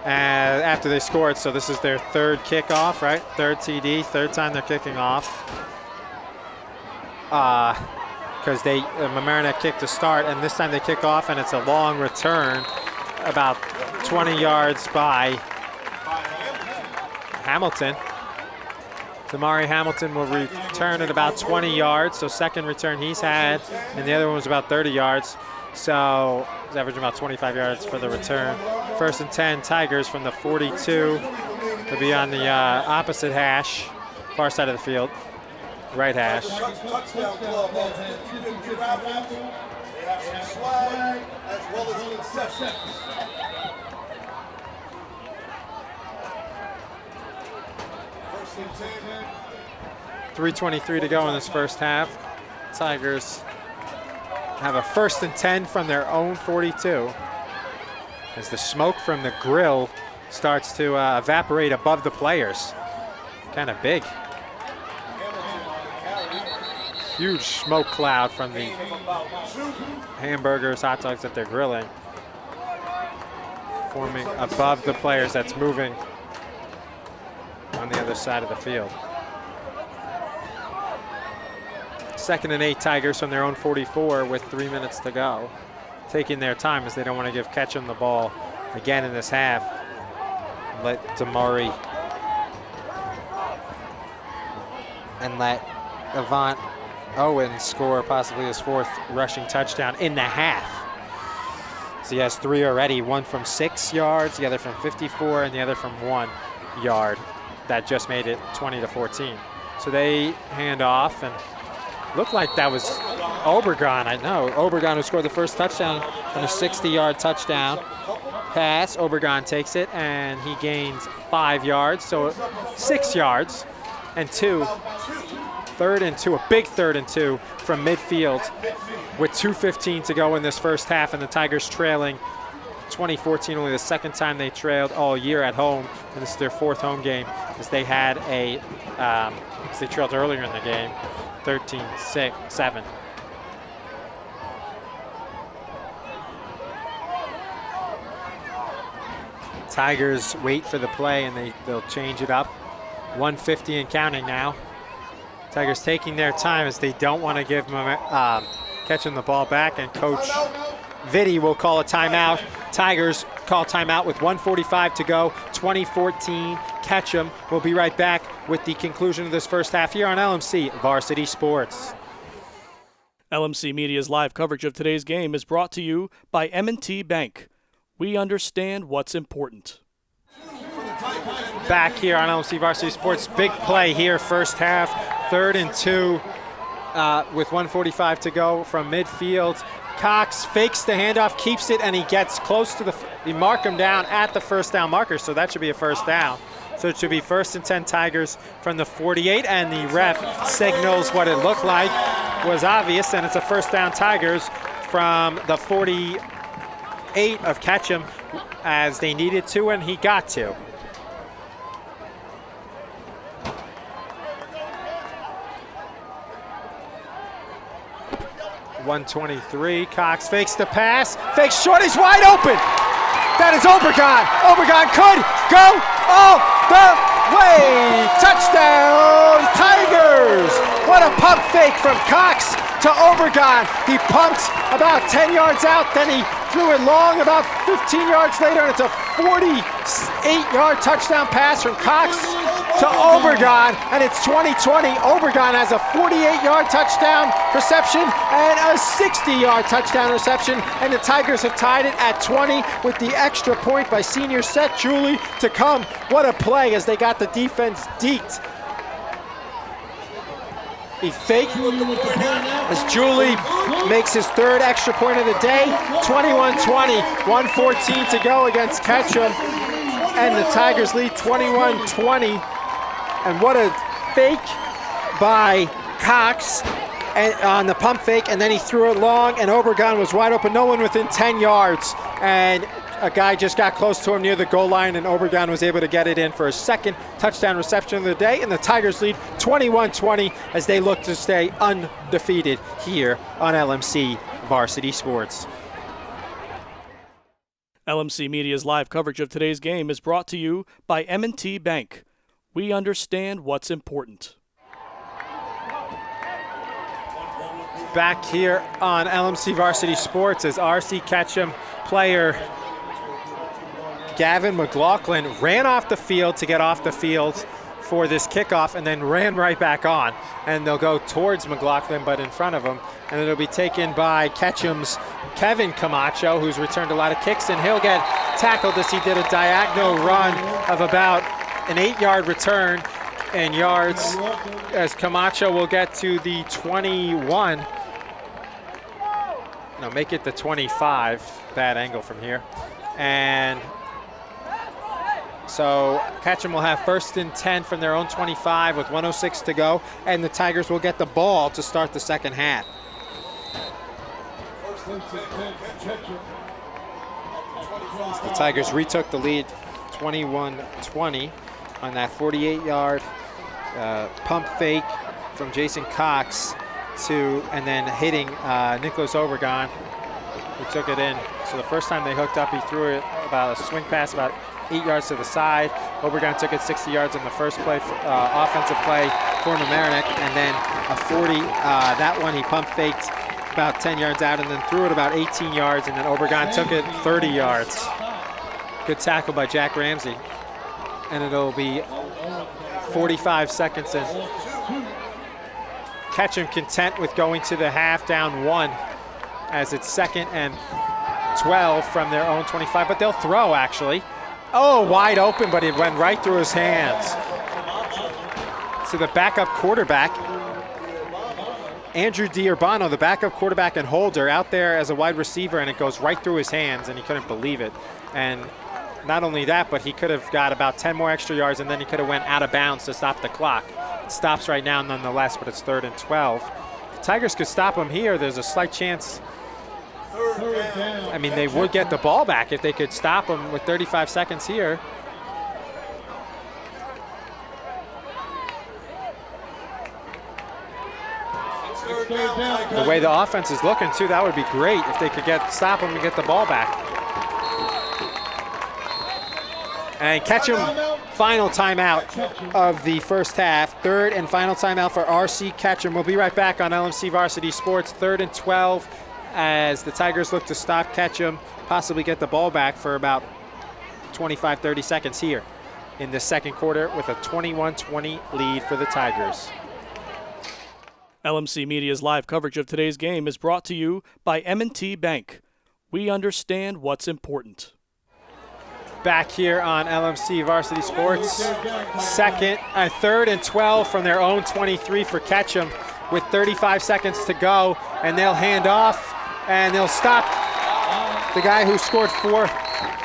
after they scored, so this is their third kickoff, right? Third TD, third time they're kicking off. Because Mamaroneck kicked to start, and this time they kick off, and it's a long return, about 20 yards by Hamilton. Damari Hamilton will return at about 20 yards, so second return he's had, and the other one was about 30 yards. So he's averaging about 25 yards for the return. First and 10, Tigers from the 42 to be on the opposite hash, far side of the field, right hash. Touchdown club of 50-50 raffles. They have some swag as well as concessions. First and 10. 3:23 to go in this first half. Tigers have a first and 10 from their own 42 as the smoke from the grill starts to evaporate above the players. Kind of big. Huge smoke cloud from the hamburgers, hot dogs that they're grilling, forming above the players that's moving on the other side of the field. Second and 8 Tigers from their own 44 with 3 minutes to go. Taking their time as they don't want to give Ketcham the ball again in this half. Let Damari and let Avant Owen score possibly his fourth rushing touchdown in the half. So he has 3 already, one from 6 yards, the other from 54, and the other from 1 yard. That just made it 20-14. So they hand off, and looked like that was Obregon. I know, Obregon who scored the first touchdown on a 60-yard touchdown pass. Obregon takes it, and he gains 5 yards, so 6 yards and 2. Third and 2, a big third and 2 from midfield with 2:15 to go in this first half, and the Tigers trailing 2014, only the second time they trailed all year at home, and this is their 4th home game, as they had as they trailed earlier in the game, 13-7. Tigers wait for the play, and they'll change it up. 150 and counting now. Tigers taking their time as they don't want to give Ketcham the ball back, and Coach Vitti will call a timeout. Tigers call timeout with 1:45 to go, 20-14. Ketcham will be right back with the conclusion of this first half here on LMC Varsity Sports. LMC Media's live coverage of today's game is brought to you by M&T Bank. We understand what's important. Back here on LMC Varsity Sports, big play here, first half, 3rd and 2 with 1:45 to go from midfield. Cox fakes the handoff, keeps it, and he gets close to they mark him down at the first down marker, so that should be a first down. So it should be first and 10 Tigers from the 48, and the ref signals what it looked like was obvious, and it's a first down Tigers from the 48 of Ketcham, as they needed to, and he got to. .123, Cox fakes the pass, fakes short, he's wide open. That is Obregon. Obregon could go all the way. Touchdown, Tigers. What a pump fake from Cox to Obregon. He pumped about 10 yards out, then he threw it long about 15 yards later, and it's a 48-yard touchdown pass from Cox to Obregon, and it's 2020. Obregon has a 48-yard touchdown reception and a 60-yard touchdown reception, and the Tigers have tied it at 20 with the extra point by senior Seth Julie to come. What a play as they got the defense deked. He faked as Julie makes his 3rd extra point of the day. 21-20, 1:14 to go against Ketcham, and the Tigers lead 21-20. And what a fake by Cox and on the pump fake, and then he threw it long, and Obregon was wide open, no one within 10 yards and a guy just got close to him near the goal line, and Obregon was able to get it in for his second touchdown reception of the day, and the Tigers lead 21-20 as they look to stay undefeated here on LMC Varsity Sports. LMC Media's live coverage of today's game is brought to you by M&T Bank. We understand what's important. Back here on LMC Varsity Sports as RC Ketcham player Gavin McLaughlin ran off the field to get off the field for this kickoff and then ran right back on. And they'll go towards McLaughlin, but in front of him. And it'll be taken by Ketcham's Kevin Camacho, who's returned a lot of kicks, and he'll get tackled as he did a diagonal run of about an 8-yard return in yards, as Camacho will get to the 21. No, make it the 25. Bad angle from here. And so Ketcham will have 1st and 10 from their own 25 with 1:06 to go, and the Tigers will get the ball to start the second half. The Tigers retook the lead 21-20 on that 48-yard pump fake from Jason Cox and then hitting Nicholas Obregon, who took it in. So the first time they hooked up, he threw it about a swing pass about 8 yards to the side. Obregon took it 60 yards on the first play, offensive play for Mamaroneck, and then a 40. That one he pump faked about 10 yards out and then threw it about 18 yards, and then Obregon took it 30 yards. Good tackle by Jack Ramsey. And it'll be 45 seconds in. Ketcham content with going to the half down 1 as it's 2nd and 12 from their own 25, but they'll throw actually. Oh, wide open, but it went right through his hands. So the backup quarterback, Andrew D'Urbano, the backup quarterback and holder, out there as a wide receiver, and it goes right through his hands, and he couldn't believe it. And not only that, but he could have got about 10 more extra yards, and then he could have went out of bounds to stop the clock. It stops right now nonetheless, but it's 3rd and 12. The Tigers could stop him here. There's a slight chance. I mean, they would get the ball back if they could stop him with 35 seconds here. The way the offense is looking, too, that would be great if they could stop him and get the ball back. And Ketcham, final timeout of the first half. 3rd and final timeout for RC Ketcham. We'll be right back on LMC Varsity Sports. 3rd and 12 as the Tigers look to stop Ketcham, possibly get the ball back for about 25, 30 seconds here in the second quarter with a 21-20 lead for the Tigers. LMC Media's live coverage of today's game is brought to you by M&T Bank. We understand what's important. Back here on LMC Varsity Sports. 3rd and 12 from their own 23 for Ketcham with 35 seconds to go, and they'll hand off and they'll stop the guy who scored 4,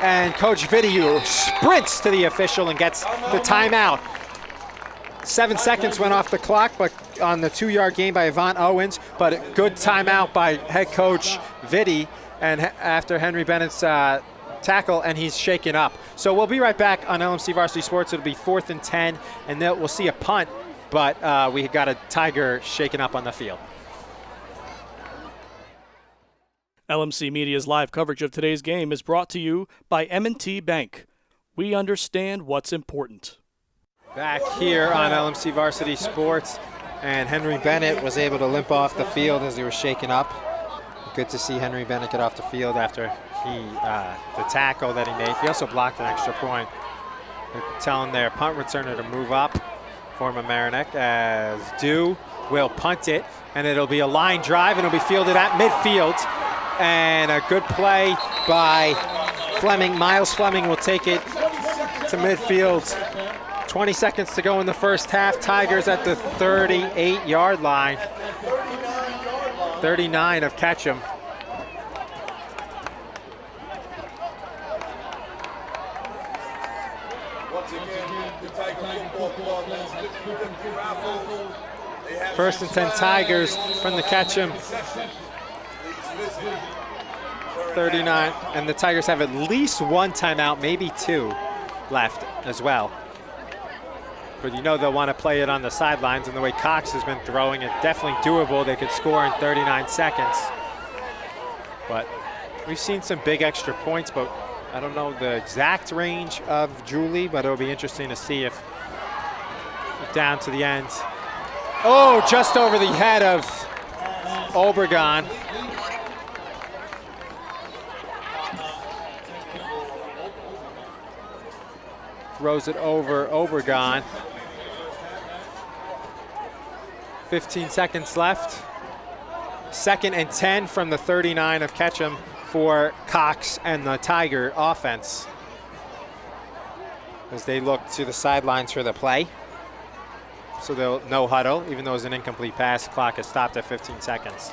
and Coach Vidiu sprints to the official and gets the timeout. 7 seconds went off the clock, but on the 2-yard gain by Yvonne Owens, but a good timeout by head coach Vitti, and after Henry Bennett's tackle, and he's shaken up. So we'll be right back on LMC Varsity Sports. It'll be 4th and 10, and we'll see a punt, but we got a Tiger shaken up on the field. LMC Media's live coverage of today's game is brought to you by M&T Bank. We understand what's important. Back here on LMC Varsity Sports, and Henry Bennett was able to limp off the field as he was shaken up. Good to see Henry Bennett get off the field after the tackle that he made. He also blocked an extra point. They're telling their punt returner to move up for Mamaroneck as Dew will punt it, and it'll be a line drive, and it'll be fielded at midfield. And a good play by Fleming. Miles Fleming will take it to midfield. 20 seconds to go in the first half. Tigers at the 38-yard line. 39 of Ketcham. Once again, the Tiger Football Club has 50 raffles. 1st and 10 Tigers from the Ketcham 39, and the Tigers have at least one timeout, maybe two left as well. But you know they'll want to play it on the sidelines, and the way Cox has been throwing it, definitely doable. They could score in 39 seconds. But we've seen some big extra points, but I don't know the exact range of Julie, but it'll be interesting to see if down to the end. Oh, just over the head of Obregon. Throws it over Obregon. 15 seconds left. 2nd and 10 from the 39 of Ketcham for Cox and the Tiger offense as they look to the sidelines for the play. So they'll no huddle, even though it was an incomplete pass. Clock is stopped at 15 seconds.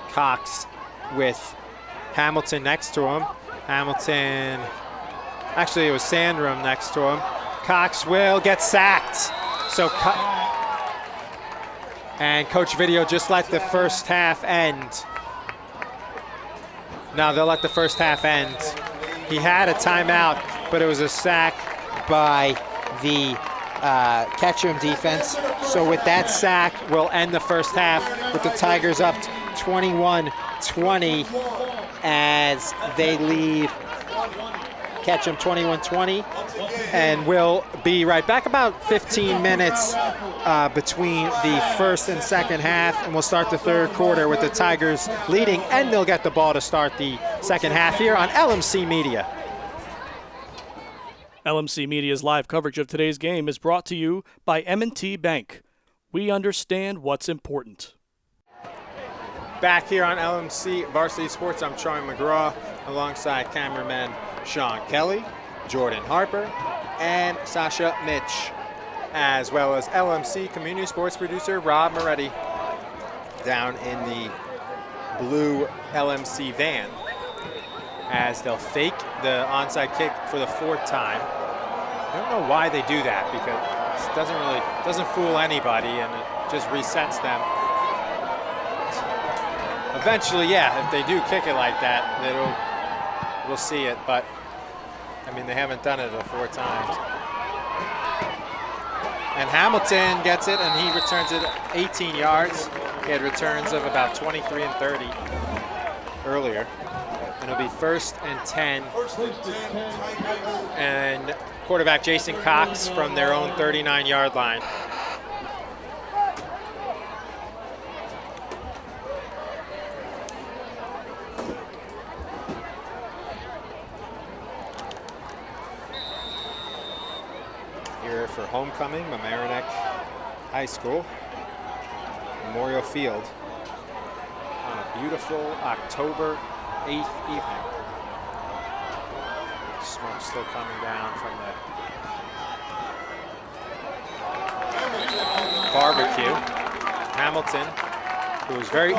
Cox with Hamilton next to him. Hamilton, actually it was Sandrum next to him. Cox will get sacked. So, and Coach Video just let the first half end. Now they'll let the first half end. He had a timeout, but it was a sack by the Ketcham defense. So with that sack, we'll end the first half with the Tigers up 21-20 as they lead Ketcham 21-20. And we'll be right back, about 15 minutes between the first and second half, and we'll start the third quarter with the Tigers leading, and they'll get the ball to start the second half here on LMC Media. LMC Media's live coverage of today's game is brought to you by M&T Bank. We understand what's important. Back here on LMC Varsity Sports, I'm Troy McGraw alongside cameraman Sean Kelly, Jordan Harper, and Sasha Mitch, as well as LMC community sports producer Rob Moretti down in the blue LMC van as they'll fake the onside kick for the 4th time. I don't know why they do that, because it doesn't fool anybody and it just resets them. Eventually, yeah, if they do kick it like that, we'll see it, but I mean, they haven't done it 4 times. And Hamilton gets it, and he returns it 18 yards. He had returns of about 23 and 30 earlier. And it'll be 1st and 10. And quarterback Jason Cox from their own 39-yard line. Here for homecoming, Mamaroneck High School, Memorial Field, on a beautiful October 8th evening. Smoke still coming down from the barbecue. Hamilton, who was very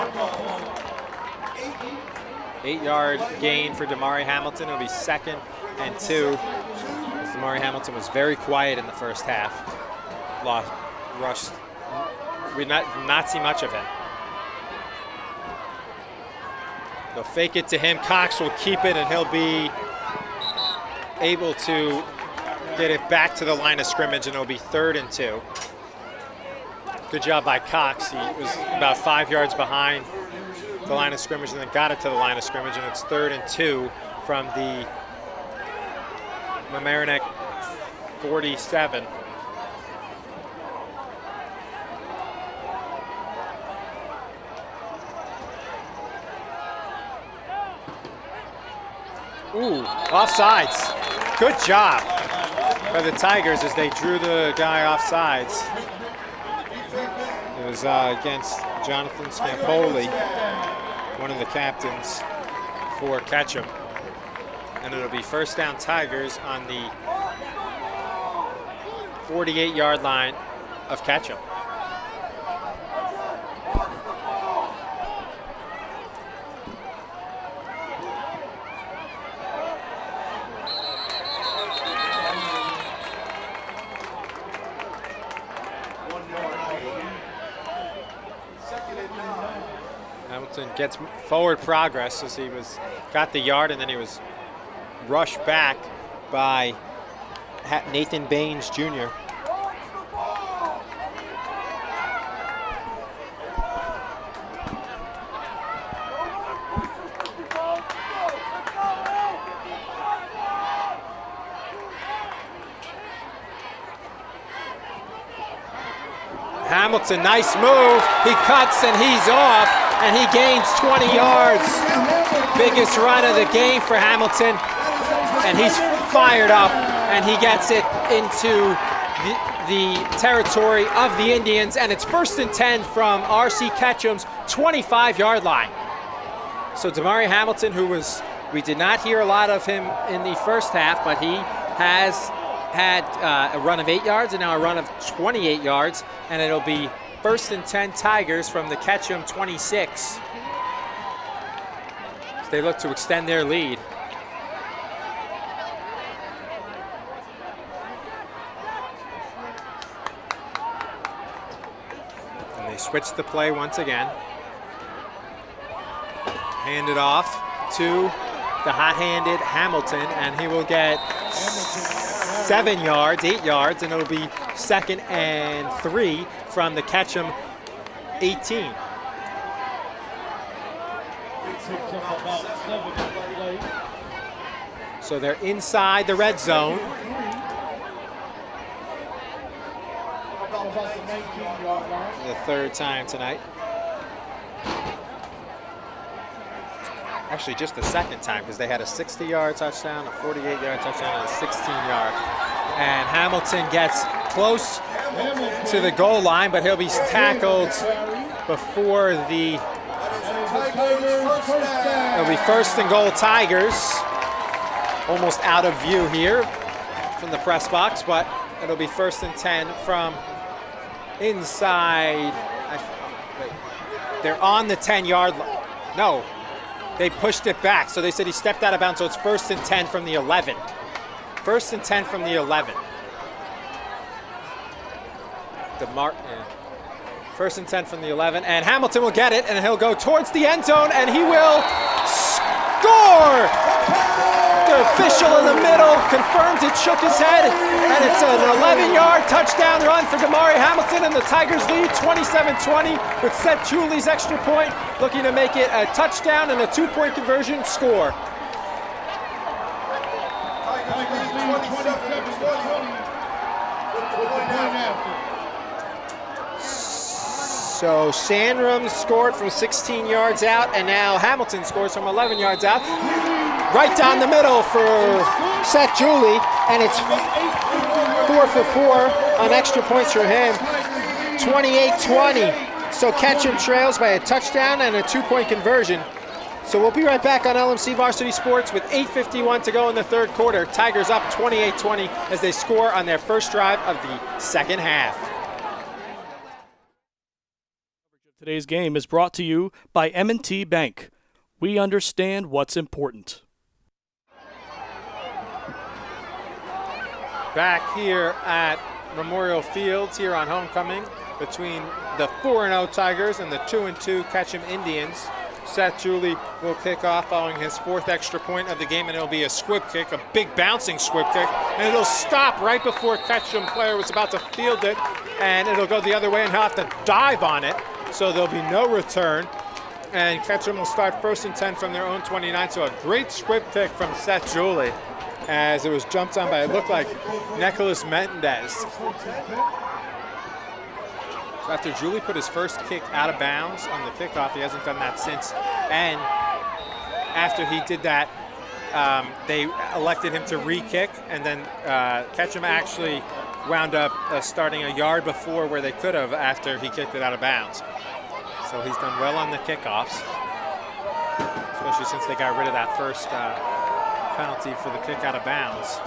8-yard gain for Damari Hamilton. It'll be 2nd and 2. Damari Hamilton was very quiet in the first half. Rushed. We did not see much of him. They'll fake it to him. Cox will keep it, and he'll be able to get it back to the line of scrimmage, and it'll be 3rd and 2. Good job by Cox. He was about 5 yards behind the line of scrimmage and then got it to the line of scrimmage, and it's 3rd and 2 from the Mamaroneck 47. Ooh, offsides. Good job by the Tigers as they drew the guy offsides. It was against Jonathan Scampoli, one of the captains for Ketcham. And it'll be 1st down Tigers on the 48-yard line of Ketcham. Hamilton gets forward progress as he got the yard, and then he was rushed back by Nathan Baines Jr. Hamilton, nice move. He cuts and he's off, and he gains 20 yards. Biggest run of the game for Hamilton, and he's fired up, and he gets it into the territory of the Indians, and it's 1st and 10 from R.C. Ketcham's 25-yard line. So Damari Hamilton, we did not hear a lot of him in the first half, but he has had a run of 8 yards and now a run of 28 yards, and it'll be 1st and 10 Tigers from the Ketcham 26. As they look to extend their lead. And they switch the play once again. Hand it off to the hot-handed Hamilton, and he will get 7 yards, 8 yards, and it'll be 2nd and 3 from the Ketcham 18. It takes up about 7 play. So they're inside the red zone. About the 19-yard line. The 3rd time tonight. Actually, just the 2nd time, because they had a 60-yard touchdown, a 48-yard touchdown, and a 16-yard. And Hamilton gets close to the goal line, but he'll be tackled before the... It'll be 1st and goal Tigers. Almost out of view here from the press box, but it'll be 1st and 10 from inside. Wait, they're on the 10-yard line. No. They pushed it back, so they said he stepped out of bounds, so it's 1st and 10 from the 11. 1st and 10 from the 11. 1st and 10 from the 11, and Hamilton will get it, and he'll go towards the end zone, and he will score! The official in the middle confirmed it, shook his head, and it's an 11-yard touchdown run for Damari Hamilton, and the Tigers lead 27-20 with Seth Julie's extra point, looking to make it a touchdown and a 2-point conversion score. Tigers lead 27-20 with the point after. So Sandrum scored from 16 yards out, and now Hamilton scores from 11 yards out. Right down the middle for Seth Julie, and it's 4 for 4 on extra points for him. 28-20. So Ketcham trails by a touchdown and a 2-point conversion. So we'll be right back on LMC Varsity Sports with 8:51 to go in the 3rd quarter. Tigers up 28-20 as they score on their first drive of the 2nd half. Today's game is brought to you by M&T Bank. We understand what's important. Back here at Memorial Fields here on homecoming between the 4-0 Tigers and the 2-2 Ketcham Indians. Seth Julie will kick off following his 4th extra point of the game, and it'll be a squib kick, a big bouncing squib kick, and it'll stop right before Ketcham player was about to field it, and it'll go the other way and he'll have to dive on it, so there'll be no return. And Ketcham will start 1st and 10 from their own 29, so a great squib kick from Seth Julie as it was jumped on by, it looked like, Nicholas Mendez. So after Julie put his first kick out of bounds on the kickoff, he hasn't done that since. And after he did that, they elected him to re-kick, and then Ketcham actually wound up starting a yard before where they could have after he kicked it out of bounds. So he's done well on the kickoffs, especially since they got rid of that first penalty for the kick out of bounds.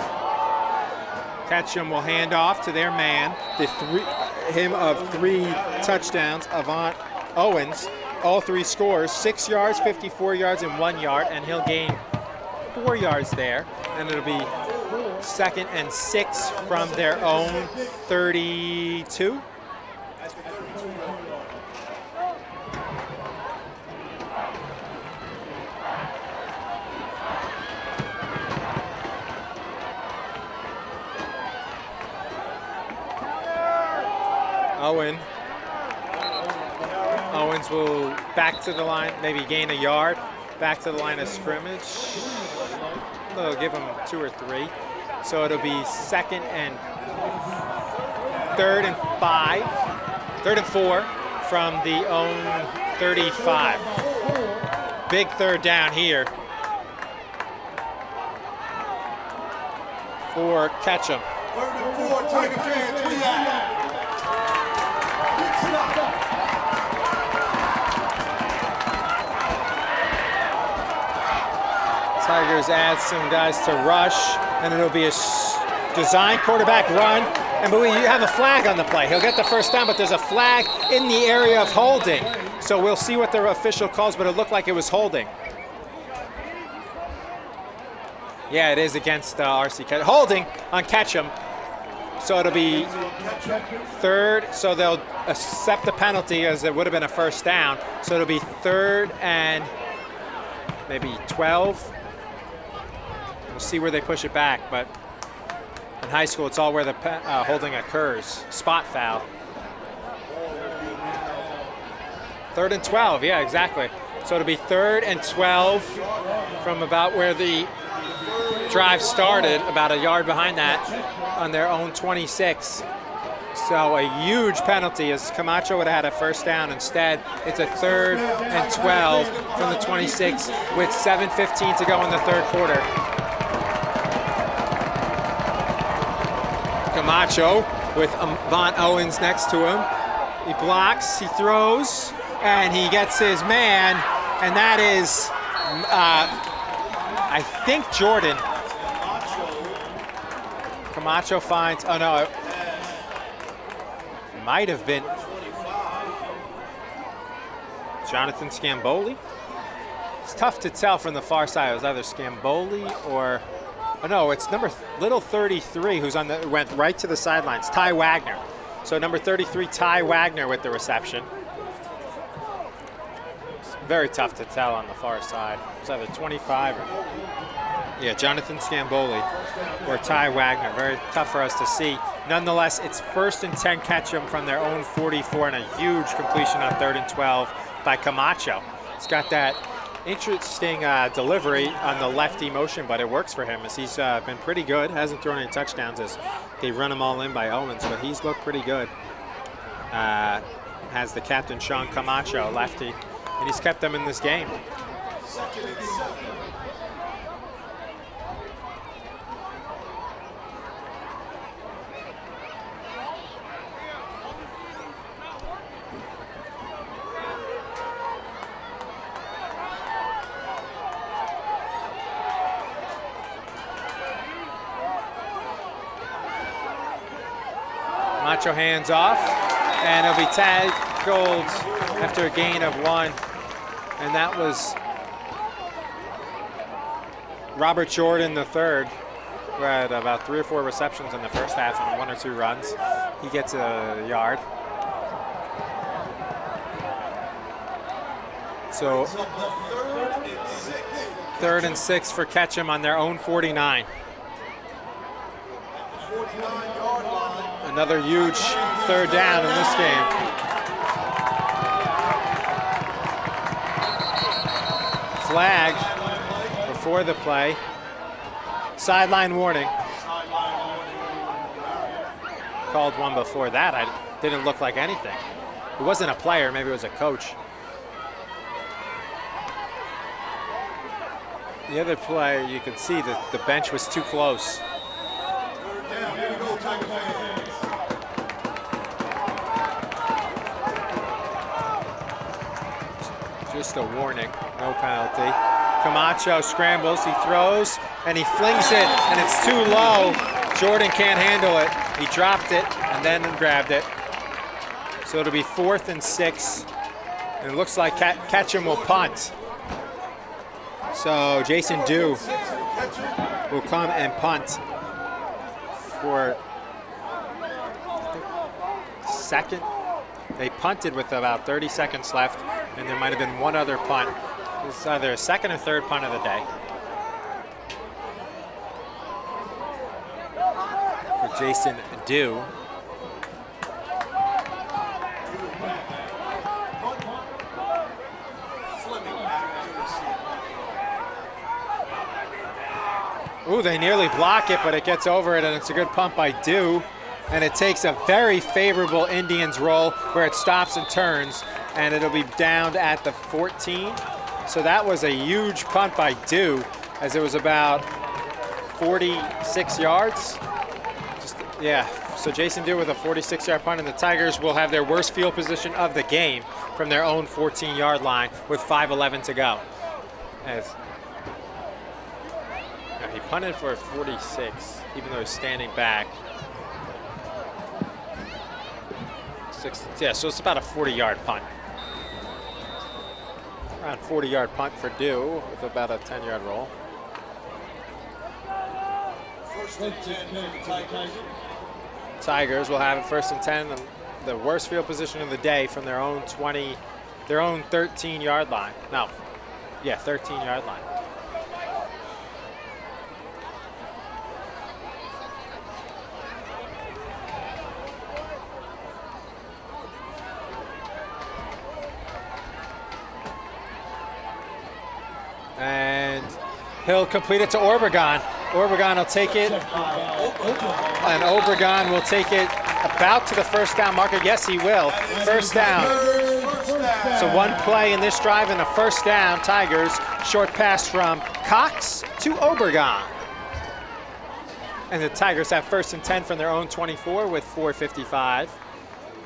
Ketcham will hand off to their man, him of 3 touchdowns, Avant Owens. All 3 scores, 6 yards, 54 yards, and 1 yard, and he'll gain 4 yards there. And it'll be 2nd and 6 from their own 32. Owens will back to the line, maybe gain a yard, back to the line of scrimmage. They'll give him 2 or 3. So it'll be third and 4 from the own 35. Big third down here for Ketcham. 3rd and 4, Tiger fans, react. Tigers add some guys to rush, and it'll be a design quarterback run. And but you have a flag on the play. He'll get the first down, but there's a flag in the area of holding. So we'll see what the official calls, but it looked like it was holding. Yeah, it is against RC Ketcham. Holding on Ketcham. So it'll be 3rd, so they'll accept the penalty as it would have been a first down. So it'll be 3rd and maybe 12. We'll see where they push it back, but in high school, it's all where the holding occurs. Spot foul. 3rd and 12, yeah, exactly. So it'll be 3rd and 12 from about where the drive started, about a yard behind that, on their own 26. So a huge penalty as Camacho would have had a first down. Instead, it's a 3rd and 12 from the 26 with 7:15 to go in the 3rd quarter. Camacho with Von Owens next to him. He blocks, he throws, and he gets his man, and that is, I think, Jordan. Camacho finds, oh no, it might have been Jonathan Scamboli. It's tough to tell from the far side. It was either Scamboli or, oh no, it's little 33 who's went right to the sidelines, Ty Wagner. So number 33, Ty Wagner with the reception. It's very tough to tell on the far side. It's either 25 or, yeah, Jonathan Scamboli or Ty Wagner. Very tough for us to see. Nonetheless, it's 1st and 10 Ketcham from their own 44 and a huge completion on 3rd and 12 by Camacho. He's got that interesting delivery on the lefty motion, but it works for him as he's been pretty good. Hasn't thrown any touchdowns as they run him all in by Owens, but he's looked pretty good. Has the captain, Sean Camacho, lefty, and he's kept them in this game. Camacho hands off, and he'll be tackled after a gain of 1, and that was Robert Jordan III, who had about 3 or 4 receptions in the first half and 1 or 2 runs. He gets a yard. So 3rd and 6 for Ketcham on their own 49. Another huge 3rd down in this game. Flag before the play. Sideline warning. Called one before that. I didn't look like anything. It wasn't a player, maybe it was a coach. The other play, you could see that the bench was too close. Just a warning, no penalty. Camacho scrambles, he throws, and he flings it, and it's too low. Jordan can't handle it. He dropped it and then grabbed it. So it'll be 4th and 6, and it looks like Ketcham will punt. So Jason Dew will come and punt for second. They punted with about 30 seconds left, and there might have been one other punt. It's either a 2nd or 3rd punt of the day. For Jason Dew. Ooh, they nearly block it, but it gets over it, and it's a good punt by Dew. And it takes a very favorable Indians roll where it stops and turns, and it'll be downed at the 14. So that was a huge punt by Dew, as it was about 46 yards. Yeah, so Jason Dew with a 46-yard punt, and the Tigers will have their worst field position of the game from their own 14-yard line with 5:11 to go. He punted for 46, even though he's standing back. Yeah, so it's about a 40-yard punt. Around 40-yard punt for Dew with about a 10-yard roll. First and 10, Tigers will have it 1st and 10, and the worst field position of the day from their own 13-yard line. No, yeah, 13-yard line. And he'll complete it to Obregon. Obregon will take it, and Obregon will take it about to the first down marker. Yes, he will. First down. So one play in this drive and a first down. Tigers. Short pass from Cox to Obregon. And the Tigers have 1st and 10 from their own 24 with 4:55.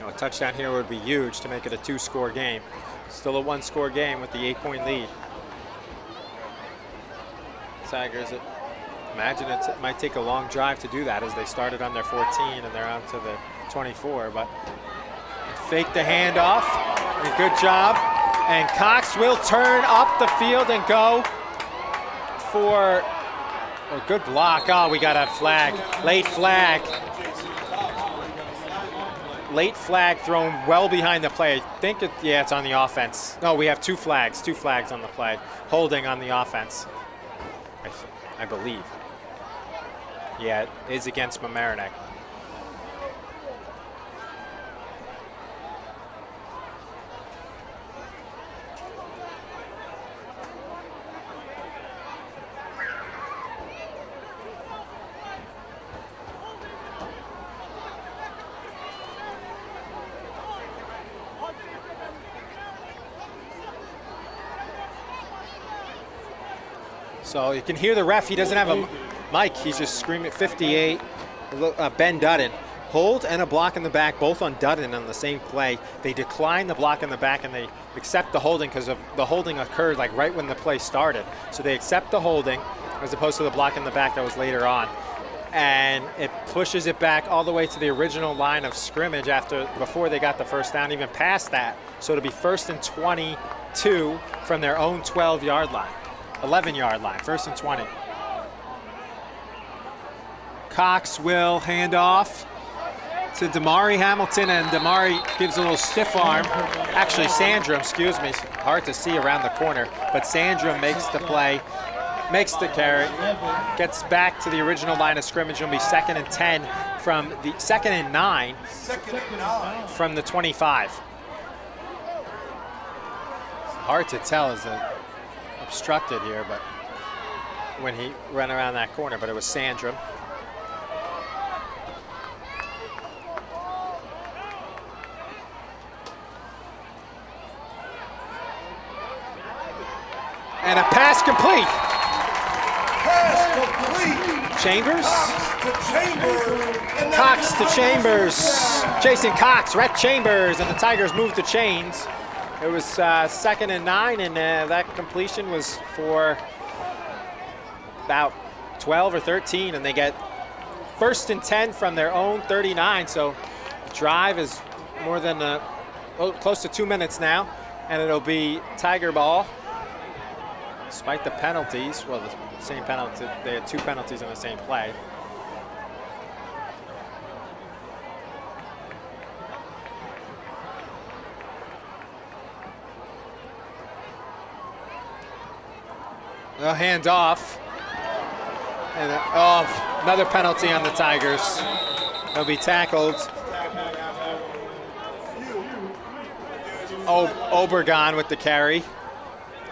A touchdown here would be huge to make it a 2-score game. Still a 1-score game with the 8-point lead. Tigers, imagine it might take a long drive to do that, as they started on their 14 and they're on to the 24, but fake the handoff, and good job. And Cox will turn up the field and go for a good block. Oh, we got a flag, late flag. Late flag thrown well behind the play. I think it's on the offense. No, we have two flags on the play. Holding on the offense, I believe. Yeah, it is against Mamaroneck. So you can hear the ref. He doesn't have a mic. He's just screaming 58. Ben Dudden. Hold and a block in the back, both on Dudden on the same play. They decline the block in the back and they accept the holding because of the holding occurred like right when the play started. So they accept the holding as opposed to the block in the back that was later on. And it pushes it back all the way to the original line of scrimmage before they got the first down, even past that. So it'll be 1st and 22 from their own 12-yard line. 11-yard line, 1st and 20. Cox will hand off to Damari Hamilton, and Damari gives a little stiff arm. Actually, Sandrum, excuse me. Hard to see around the corner, but Sandrum makes the play, makes the carry, gets back to the original line of scrimmage. It'll be 2nd and 10 from the 2nd and 9 from the 25. It's hard to tell as a obstructed here, but when he ran around that corner, but it was Sandrum. And a pass complete. Pass complete. Chambers. Cox to Chambers. Cox to Chambers. Jason Cox, Rhett Chambers, and the Tigers move to chains. It was 2nd and 9, and that completion was for about 12 or 13, and they get 1st and 10 from their own 39. So the drive is more than close to 2 minutes now, and it'll be Tiger ball. Despite the penalties, well, the same penalty, they had 2 penalties in the same play. A hand off. And another penalty on the Tigers. They'll be tackled. Obregon with the carry.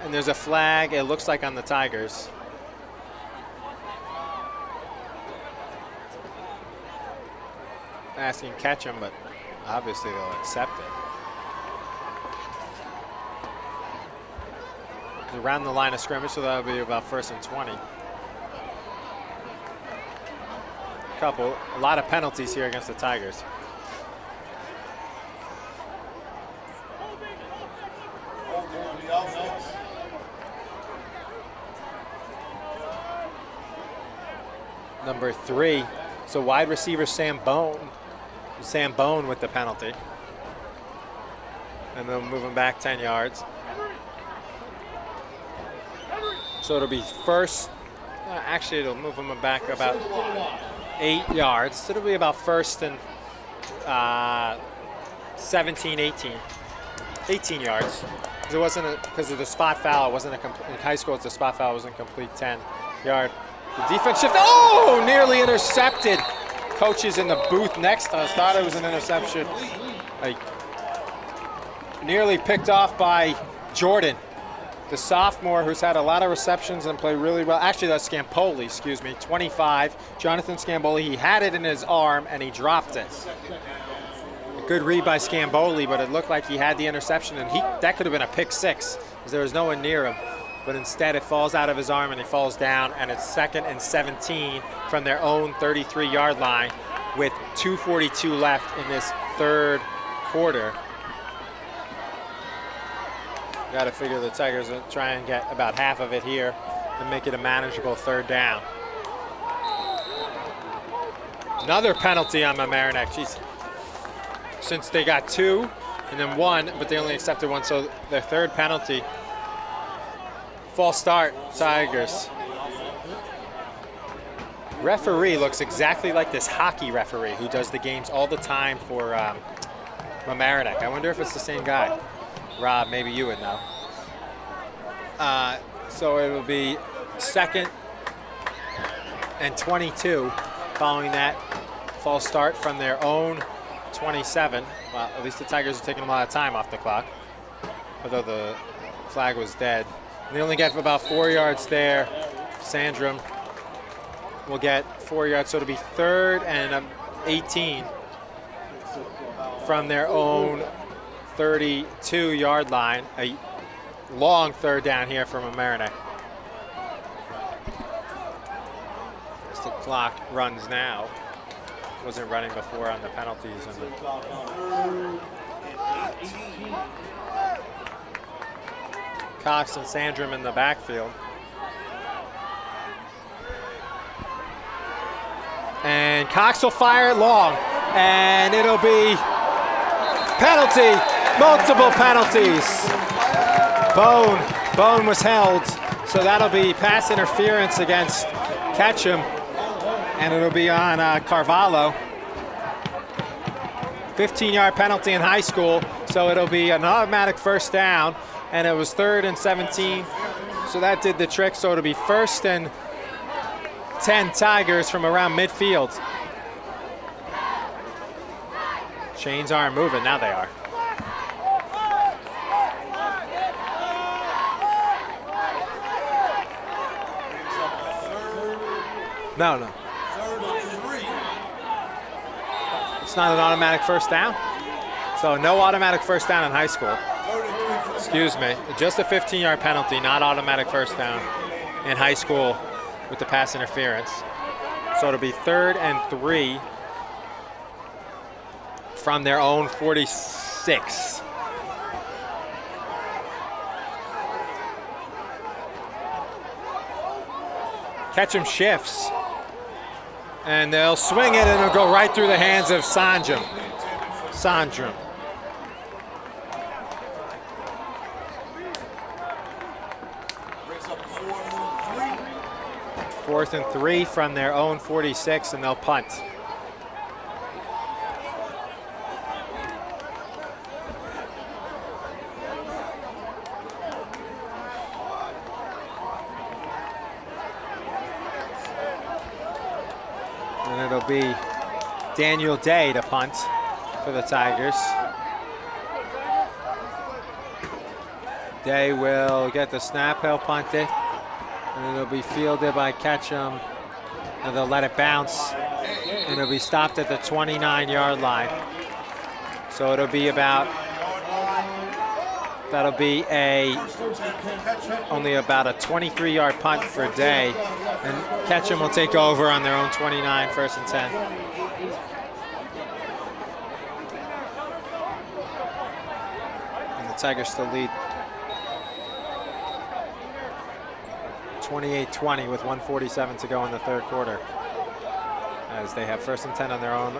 And there's a flag, it looks like, on the Tigers. asking Ketcham, but obviously they'll accept it. Around the line of scrimmage, so that'll be about 1st and 20. A lot of penalties here against the Tigers. Number 3, so wide receiver Sam Bone with the penalty. And they'll move him back 10 yards. So it'll be first, actually it'll move him back about 8 yards. So it'll be about 1st and 17, 18 yards. Because it wasn't because of the spot foul, it wasn't a complete, in high school it's a spot foul, it wasn't a complete 10-yard. The defense shift, oh, nearly intercepted. Coaches in the booth next to us thought it was an interception. Like, nearly picked off by Jordan, the sophomore who's had a lot of receptions and played really well. Actually, that's Scampoli, excuse me, 25. Jonathan Scamboli, he had it in his arm and he dropped it. A good read by Scamboli, but it looked like he had the interception, and that could have been a pick 6 because there was no one near him. But instead it falls out of his arm and he falls down, and it's 2nd and 17 from their own 33-yard line with 2:42 left in this 3rd quarter. Got to figure the Tigers will try and get about half of it here and make it a manageable 3rd down. Another penalty on Mamaroneck. Jeez. Since they got 2 and then 1, but they only accepted 1, so their 3rd penalty. False start, Tigers. Referee looks exactly like this hockey referee who does the games all the time for Mamaroneck. I wonder if it's the same guy. Rob, maybe you would know. So it will be 2nd and 22 following that false start from their own 27. Well, at least the Tigers are taking a lot of time off the clock, although the flag was dead. They only get about 4 yards there. Sandrum will get 4 yards, so it'll be 3rd and 18 from their own 32-yard line. A long 3rd down here from Mamaroneck. As the clock runs now. Wasn't running before on the penalties. Cox and Sandrum in the backfield. And Cox will fire it long, and it'll be penalty, multiple penalties. Bone was held, so that'll be pass interference against Ketcham, and it'll be on Carvalho. 15-yard penalty in high school, so it'll be an automatic 1st down, and it was 3rd and 17, so that did the trick. So it'll be 1st and 10 Tigers from around midfield. Chains aren't moving, now they are. No. It's not an automatic 1st down. So no automatic 1st down in high school. Excuse me, just a 15-yard penalty, not automatic 1st down in high school with the pass interference. So it'll be 3rd and 3 from their own 46. Ketcham shifts, and they'll swing it, and it'll go right through the hands of Sandrum. 4th and 3 from their own 46, and they'll punt. And it'll be Daniel Day to punt for the Tigers. Day will get the snap, he'll punt it. And it'll be fielded by Ketcham, and they'll let it bounce and it'll be stopped at the 29-yard line. So it'll be about, that'll be only about a 23-yard punt for Day, and Ketcham will take over on their own 29, 1st and 10. And the Tigers still lead 28-20 with 1:47 to go in the 3rd quarter, as they have 1st and 10 on their own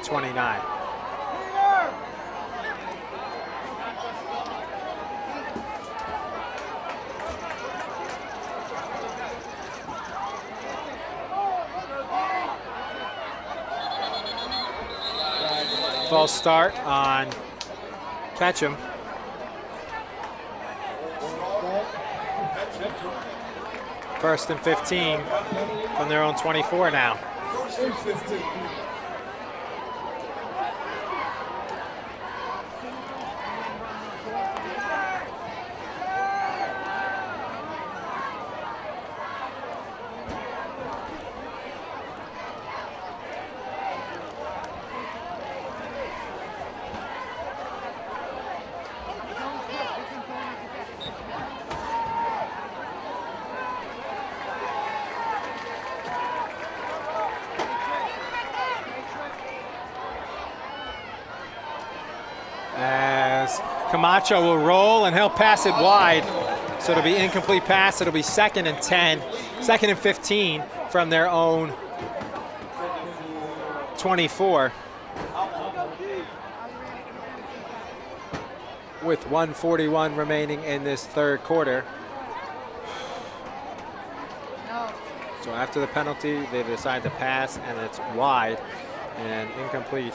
29. False start on Ketcham. First and 15 from their own 24 now. First and 15. As Camacho will roll and he'll pass it wide. So it'll be incomplete pass. It'll be 2nd and 10, 2nd and 15 from their own 24. With 1:41 remaining in this 3rd quarter. So after the penalty, they decide to pass, and it's wide and incomplete.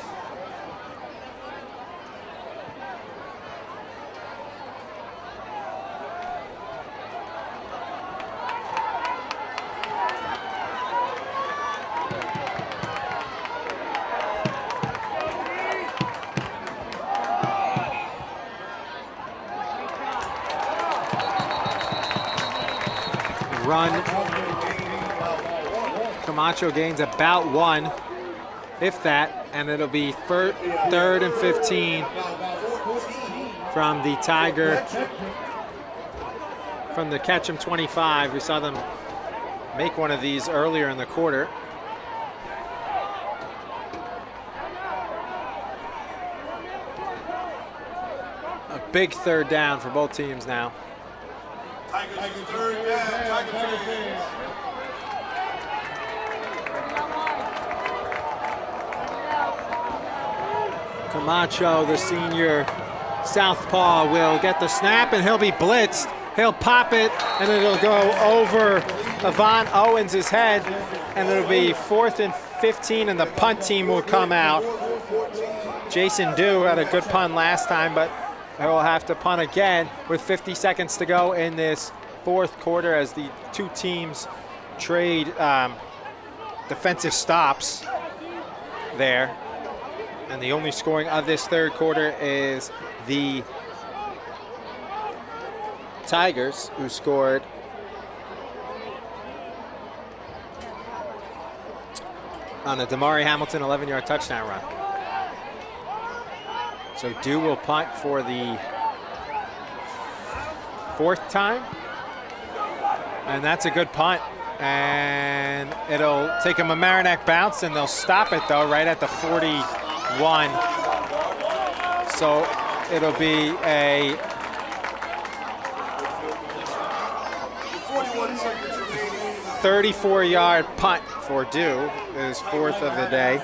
Run. Camacho gains about 1, if that, and it'll be 3rd and 15 from the Tiger, from the Ketcham 25. We saw them make one of these earlier in the quarter. A big 3rd down for both teams now. Tigers 3rd down. Tiger fans. Camacho, the senior southpaw, will get the snap, and he'll be blitzed. He'll pop it, and it'll go over Yvonne Owens' head, and it'll be 4th and 15, and the punt team will come out. Jason Dew had a good punt last time, but he'll have to punt again with 50 seconds to go in this 4th quarter as the two teams trade defensive stops there. And the only scoring of this 3rd quarter is the Tigers, who scored on a Damari Hamilton 11-yard touchdown run. So Dew will punt for the 4th time. And that's a good punt. And it'll take a Mamaroneck bounce, and they'll stop it, though, right at the 41. So it'll be a 34-yard punt for Dew, his 4th of the day.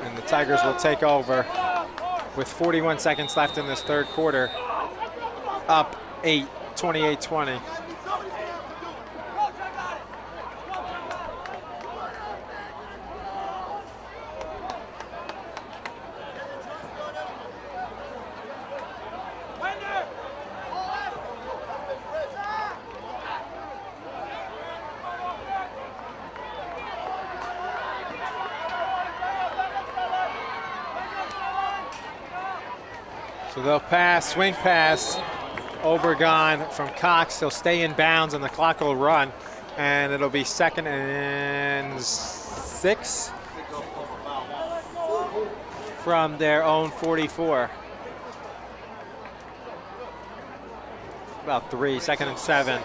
And the Tigers will take over with 41 seconds left in this 3rd quarter, up 8, 28-20. So So they'll pass, swing pass, Obregon from Cox. He'll stay in bounds and the clock will run. And it'll be 2nd and 6 from their own 44. About 3, 2nd and 7.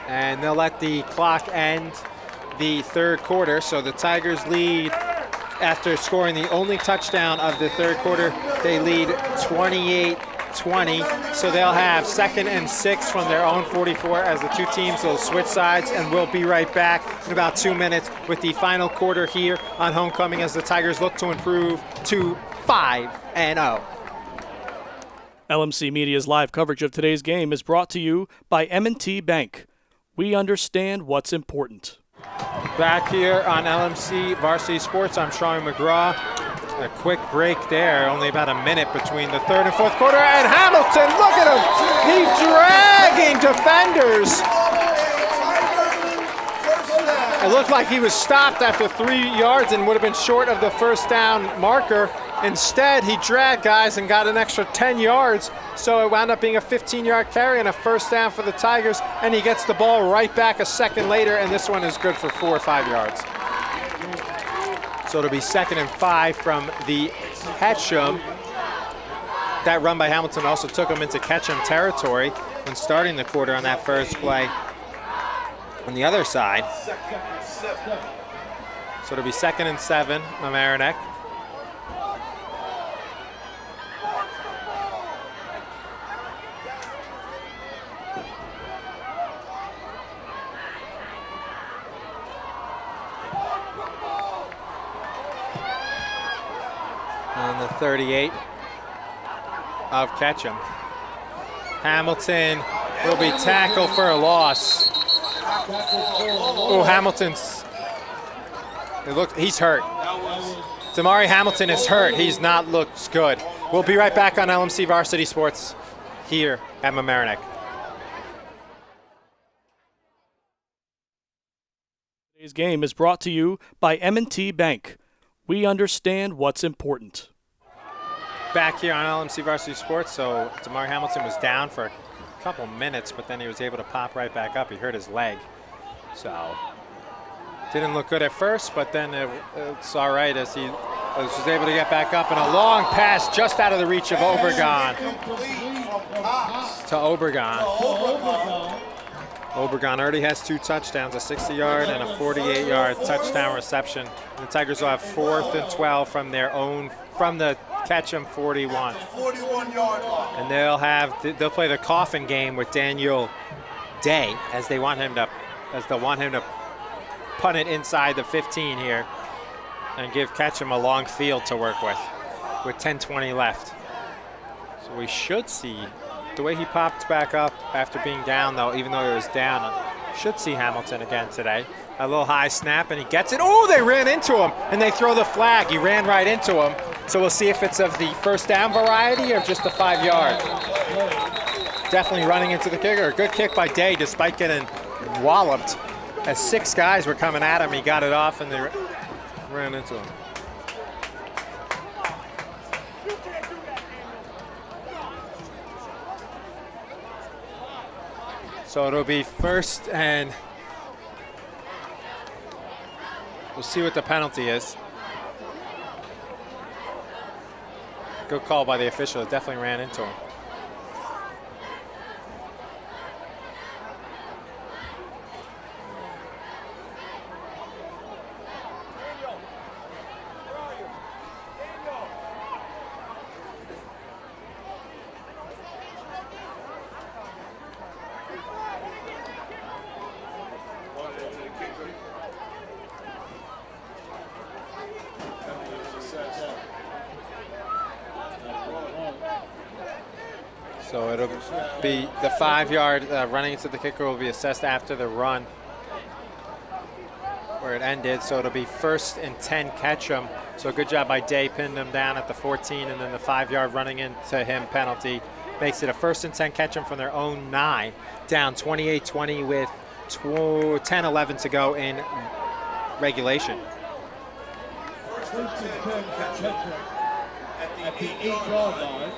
And they'll let the clock end the 3rd quarter. So the Tigers lead after scoring the only touchdown of the 3rd quarter. They lead 28-20. So they'll have 2nd and 6 from their own 44 as the two teams will switch sides, and we'll be right back in about 2 minutes with the final quarter here on Homecoming as the Tigers look to improve to 5-0. LMC Media's live coverage of today's game is brought to you by M&T Bank. We understand what's important. Back here on LMC Varsity Sports, I'm Sean McGraw. A quick break there, only about a minute between the 3rd and 4th quarter. And Hamilton, look at him! He's dragging defenders. It looked like he was stopped after 3 yards and would have been short of the first down marker. Instead, he dragged guys and got an extra 10 yards. So it wound up being a 15-yard carry and a first down for the Tigers. And he gets the ball right back a second later, and this one is good for 4 or 5 yards. So it'll be 2nd and 5 from the Ketcham. That run by Hamilton also took him into Ketcham territory when starting the quarter on that first play on the other side. So it'll be 2nd and 7, Mamaroneck. On the 38 of Ketcham. Hamilton will be tackled for a loss. Oh, he's hurt. Damari Hamilton is hurt. He's not looks good. We'll be right back on LMC Varsity Sports here at Mamaroneck. Today's game is brought to you by M&T Bank. We understand what's important. Back here on LMC Varsity Sports, so Damari Hamilton was down for a couple minutes, but then he was able to pop right back up. He hurt his leg. So, didn't look good at first, but then it's all right as he was able to get back up, and a long pass just out of the reach of Obregon. To Obregon. Obregon already has 2 touchdowns, a 60-yard and a 48-yard touchdown reception. And the Tigers will have 4th and 12 from the Ketcham 41. 41-yard line. And they'll play the coffin game with Daniel Day as they want him to punt it inside the 15 here and give Ketcham a long field to work with 10:20 left. So we should see, the way he popped back up after being down though, even though he was down, should see Hamilton again today. A little high snap and he gets it. Oh, they ran into him and they throw the flag. He ran right into him. So we'll see if it's of the first down variety or just the 5-yard. Definitely running into the kicker. A good kick by Day despite getting walloped. As 6 guys were coming at him, he got it off and they ran into him. So it'll be 1st and we'll see what the penalty is. Good call by the official. It definitely ran into him. So it'll be the 5-yard running into the kicker will be assessed after the run where it ended. So it'll be 1st and 10 Ketcham. So good job by Day, pinned him down at the 14, and then the 5-yard running into him penalty makes it a 1st and 10 Ketcham from their own 9, down 28-20 with 10-11 to go in regulation. First and 10 for Ketcham at the 8-yard line.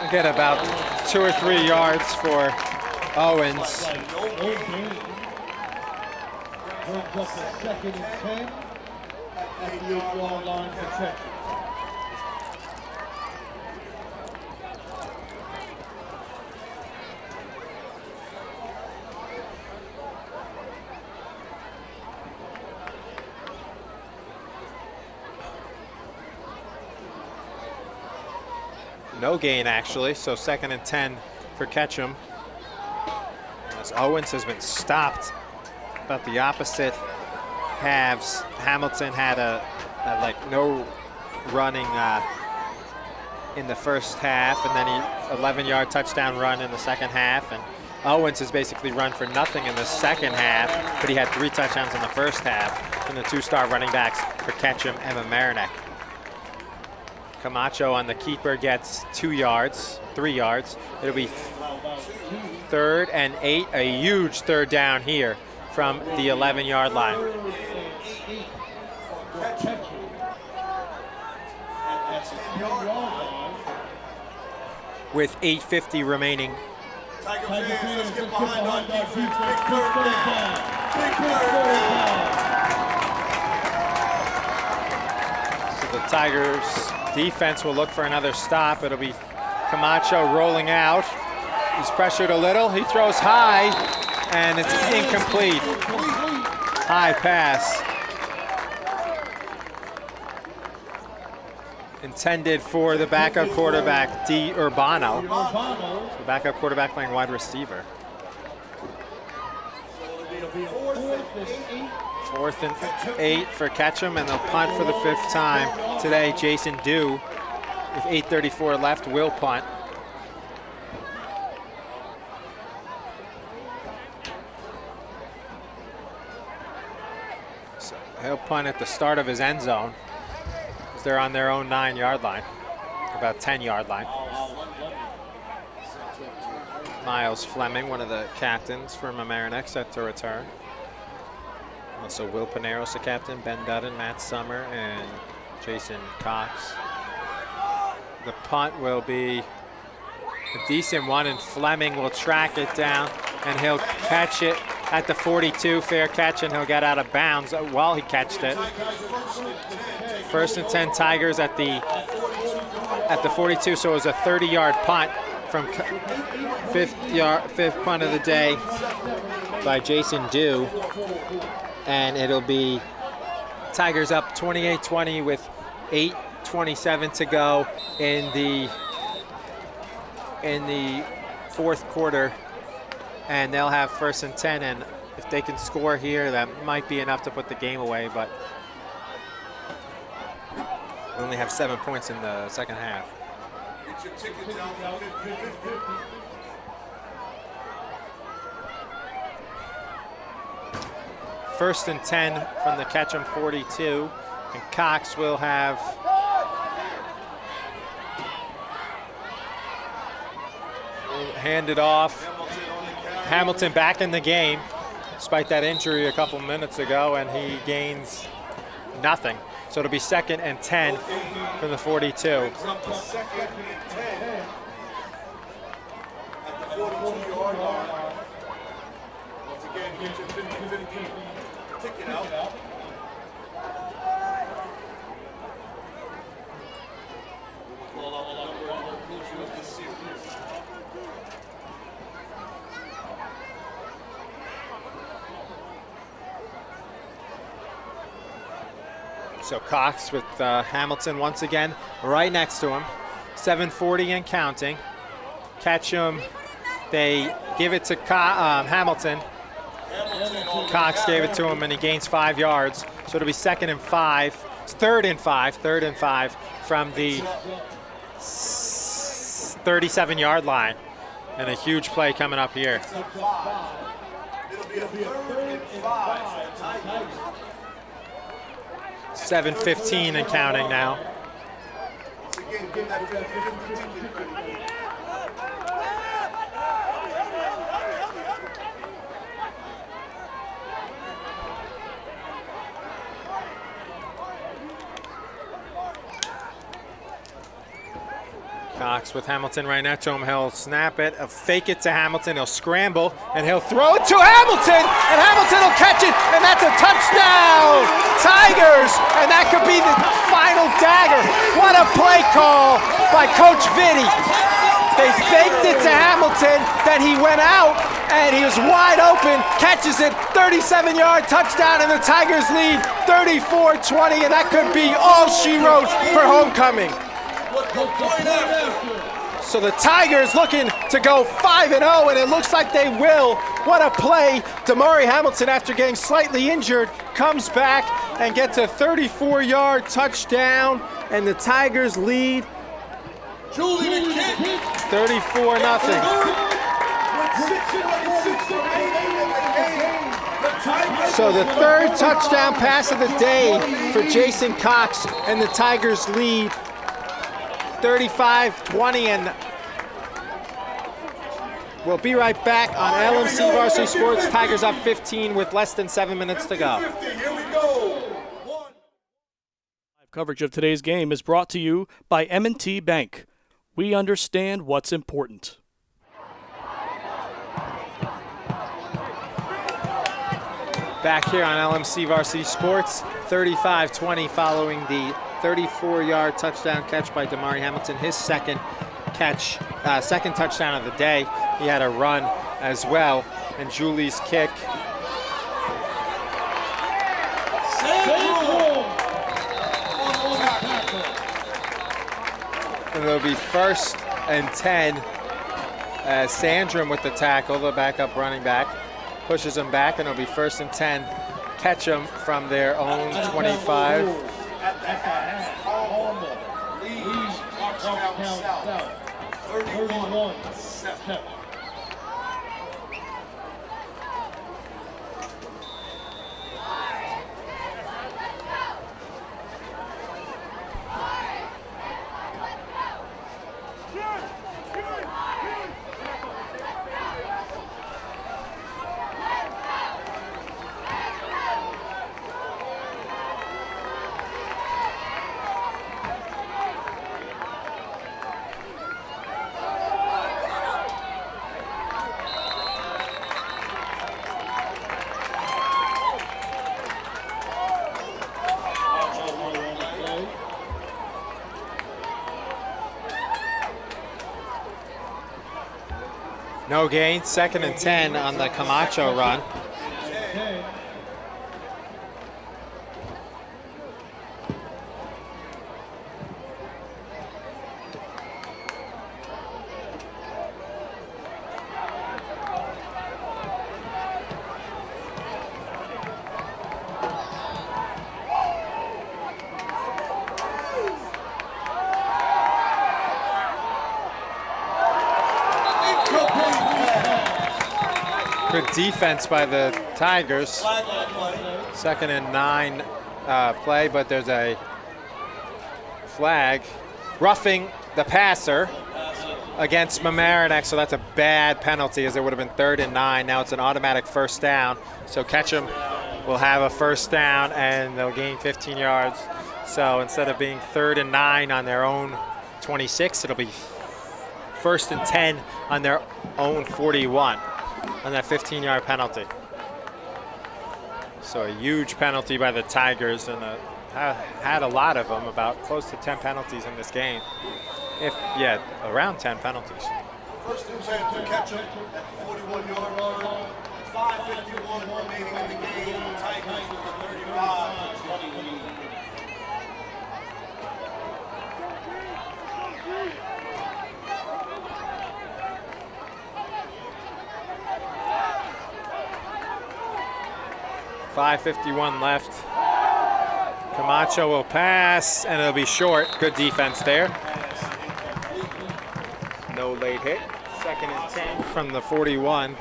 Get about 2 or 3 yards for Owens. No gain. Brings up a 2nd and 10 at the 8-yard line for Ketcham. No gain, actually, so 2nd and 10 for Ketcham. As Owens has been stopped about the opposite halves. Hamilton had a no running in the first half, and then he 11-yard touchdown run in the second half. And Owens has basically run for nothing in the second half, but he had 3 touchdowns in the first half from the 2-star running backs for Ketcham and Mamaroneck. Camacho on the keeper gets 2 yards, 3 yards. It'll be 3rd and 8, a huge 3rd down here from the 11-yard line. With 8:50 remaining. Tiger fans, let's get behind our defense. Big 3rd down. Big 3rd down. So the Tigers defense will look for another stop. It'll be Camacho rolling out. He's pressured a little. He throws high, and it's incomplete. High pass. Intended for the backup quarterback, D. Urbano. The backup quarterback playing wide receiver. 4th and 8 for Ketcham, and they'll punt for the 5th time today. Jason Dew, with 8:34 left, will punt. So he'll punt at the start of his end zone, because they're on their own 9-yard line, about 10-yard line. Miles Fleming, one of the captains for Mamaroneck, set to return. Also Will Paneros, the captain, Ben Dudden, Matt Summer, and Jason Cox. The punt will be a decent one, and Fleming will track it down, and he'll catch it at the 42, fair catch, and he'll get out of bounds while he catched it. 1st and 10 Tigers at the 42, so it was a 30-yard punt from 5th punt of the day by Jason Dew. And it'll be Tigers up 28-20 with 8:27 to go in the 4th quarter, and they'll have 1st and 10. And if they can score here, that might be enough to put the game away. But we only have 7 points in the second half. Get your tickets out for 50-50. First and 10 from the Ketcham 42, and Cox will have handed off. Hamilton back in the game, despite that injury a couple minutes ago, and he gains nothing. So it'll be 2nd and 10 from the 42. It's up to 2nd and 10 at the 42-yard line. Once again, get your 50-50 ticket out. We'll call out the number on the conclusion of this series. So Cox with Hamilton once again right next to him. 7:40 and counting. Ketcham, they give it to Hamilton. Cox gave it to him, and he gains 5 yards. So it'll be 2nd and 5 It's 3rd and 5 from the 37-yard line. And a huge play coming up here. It'll be a 3rd and 5 for the Tigers. 7:15 and counting now. Again, get that 50-50 ticket ready. Cox with Hamilton right next to him. He'll snap it, fake it to Hamilton. He'll scramble, and he'll throw it to Hamilton, and Hamilton will catch it, and that's a touchdown, Tigers, and that could be the final dagger. What a play call by Coach Vitti. They faked it to Hamilton, then he went out, and he was wide open, catches it, 37-yard touchdown, and the Tigers lead 34-20, and that could be all she wrote for homecoming. So the Tigers looking to go 5-0, and it looks like they will. What a play. Damari Hamilton, after getting slightly injured, comes back and gets a 34-yard touchdown, and the Tigers lead 34-0. So the 3rd touchdown pass of the day for Jason Cox, and the Tigers lead 35-20, and we'll be right back on LMC Varsity Sports. Tigers up 15 with less than 7 minutes to go. Here we go. Live coverage of today's game is brought to you by M&T Bank. We understand what's important. Back here on LMC Varsity Sports, 35-20 following the 34-yard touchdown catch by Damari Hamilton, his second touchdown of the day. He had a run as well, and Julie's kick. And it'll be 1st and 10. Sandrum with the tackle, the backup running back, pushes him back, and it'll be 1st and 10. Ketcham from their own 25. At the half, leads Georgetown South, 31-7. No gain, 2nd and 10 on the Camacho run. Good defense by the Tigers. 2nd and 9 play, but there's a flag roughing the passer against Mamaroneck, so that's a bad penalty, as it would have been 3rd and 9. Now it's an automatic 1st down. So Ketcham will have a 1st down, and they'll gain 15 yards. So instead of being 3rd and 9 on their own 26, it'll be 1st and 10 on their own 41 on that 15-yard penalty. So a huge penalty by the Tigers, and had a lot of them, about close to 10 penalties in this game. Around 10 penalties. 1st and 10 to Ketcham at the 41-yard line. 5:51 remaining in the game. Tigers with the 35-20 lead. .551 left. Camacho will pass, and it'll be short. Good defense there. No late hit. 2nd and 10 from the 41.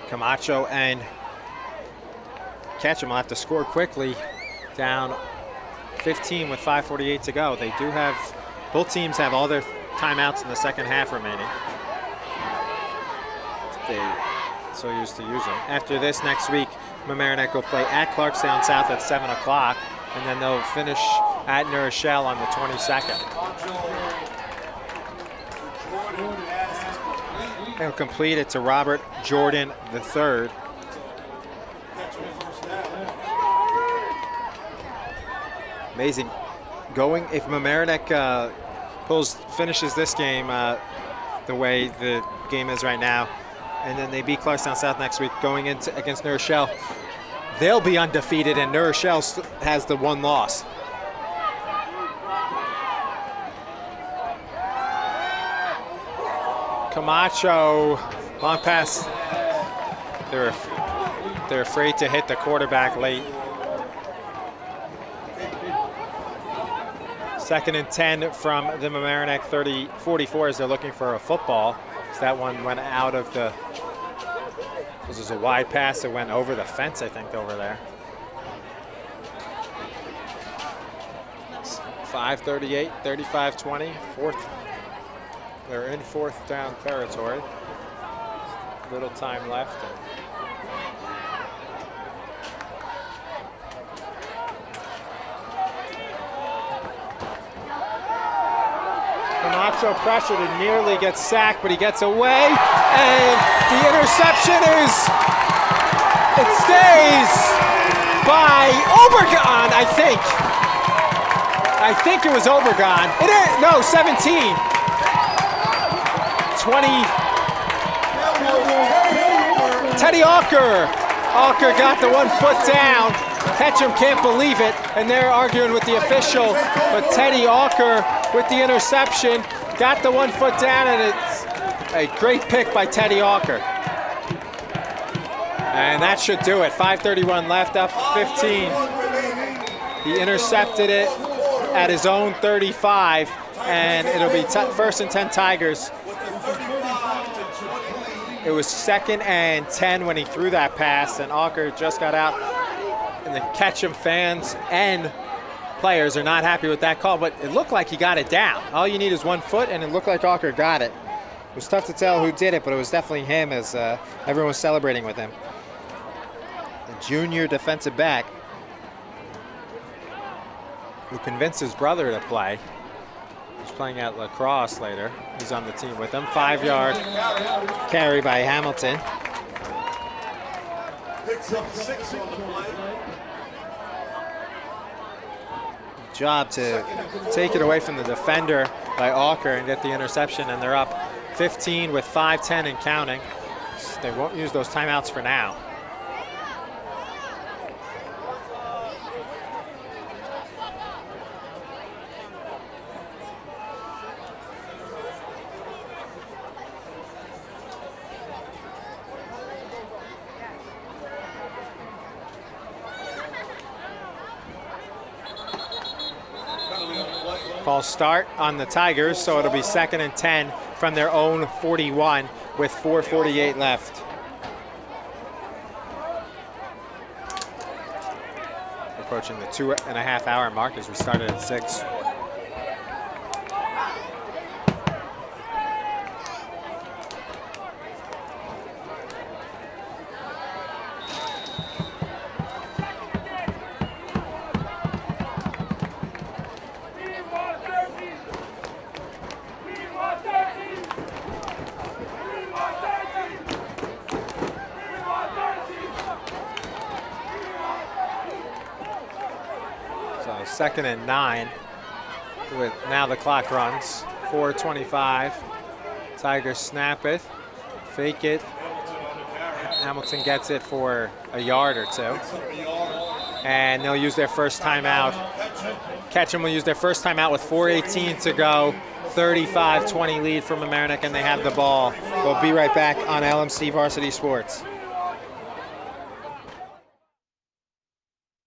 Camacho and Ketcham will have to score quickly, down 15 with 5:48 to go. They do have, both teams have all their timeouts in the second half remaining. They're so used to using. After this, next week, Mamaroneck will play at Clarkstown South at 7 o'clock, and then they'll finish at New Rochelle on the 22nd. He'll complete it to Robert Jordan III. Amazing. Going, if Mamaroneck finishes this game the way the game is right now, and then they beat Clarkstown South next week, going into against New Rochelle, they'll be undefeated, and New Rochelle has the one loss. Camacho, long pass. They're afraid to hit the quarterback late. 2nd and 10 from the Mamaroneck 44 as they're looking for a football. So that one went out of the, this is a wide pass that went over the fence, I think, over there. 5:38, 35-20, they're in 4th down territory. Little time left. Camacho pressured and nearly gets sacked, but he gets away, and the interception it stays by Obregon, I think. I think it was Obregon. No, 17. 20. Teddy Alker. Alker got the 1 foot down. Ketcham can't believe it, and they're arguing with the official, but Teddy Alker with the interception got the 1 foot down, and it's a great pick by Teddy Alker. And that should do it. 5:31 left, up 15. He intercepted it at his own 35, and it'll be 1st and 10 Tigers. It was 2nd and 10 when he threw that pass, and Alker just got out. And the Ketcham fans and players are not happy with that call, but it looked like he got it down. All you need is 1 foot, and it looked like Alker got it. It was tough to tell who did it, but it was definitely him, as everyone was celebrating with him. The junior defensive back who convinced his brother to play. He's playing at lacrosse later. He's on the team with him. 5-yard carry by Hamilton. Picks up 6 on the play. Job to take it away from the defender by Alker and get the interception, and they're up 15 with 5:10 and counting. They won't use those timeouts for now. False start on the Tigers, so it'll be 2nd and 10 from their own 41 with 4:48 left. Approaching the 2.5 hour mark as we started at 6. So 2nd and 9. With now the clock runs. 4:25. Tigers snap it, fake it. Hamilton gets it for a yard or two. And they'll use their first timeout. Ketcham will use their first timeout with 4:18 to go. 35-20 lead for Mamaroneck, and they have the ball. We'll be right back on LMC Varsity Sports.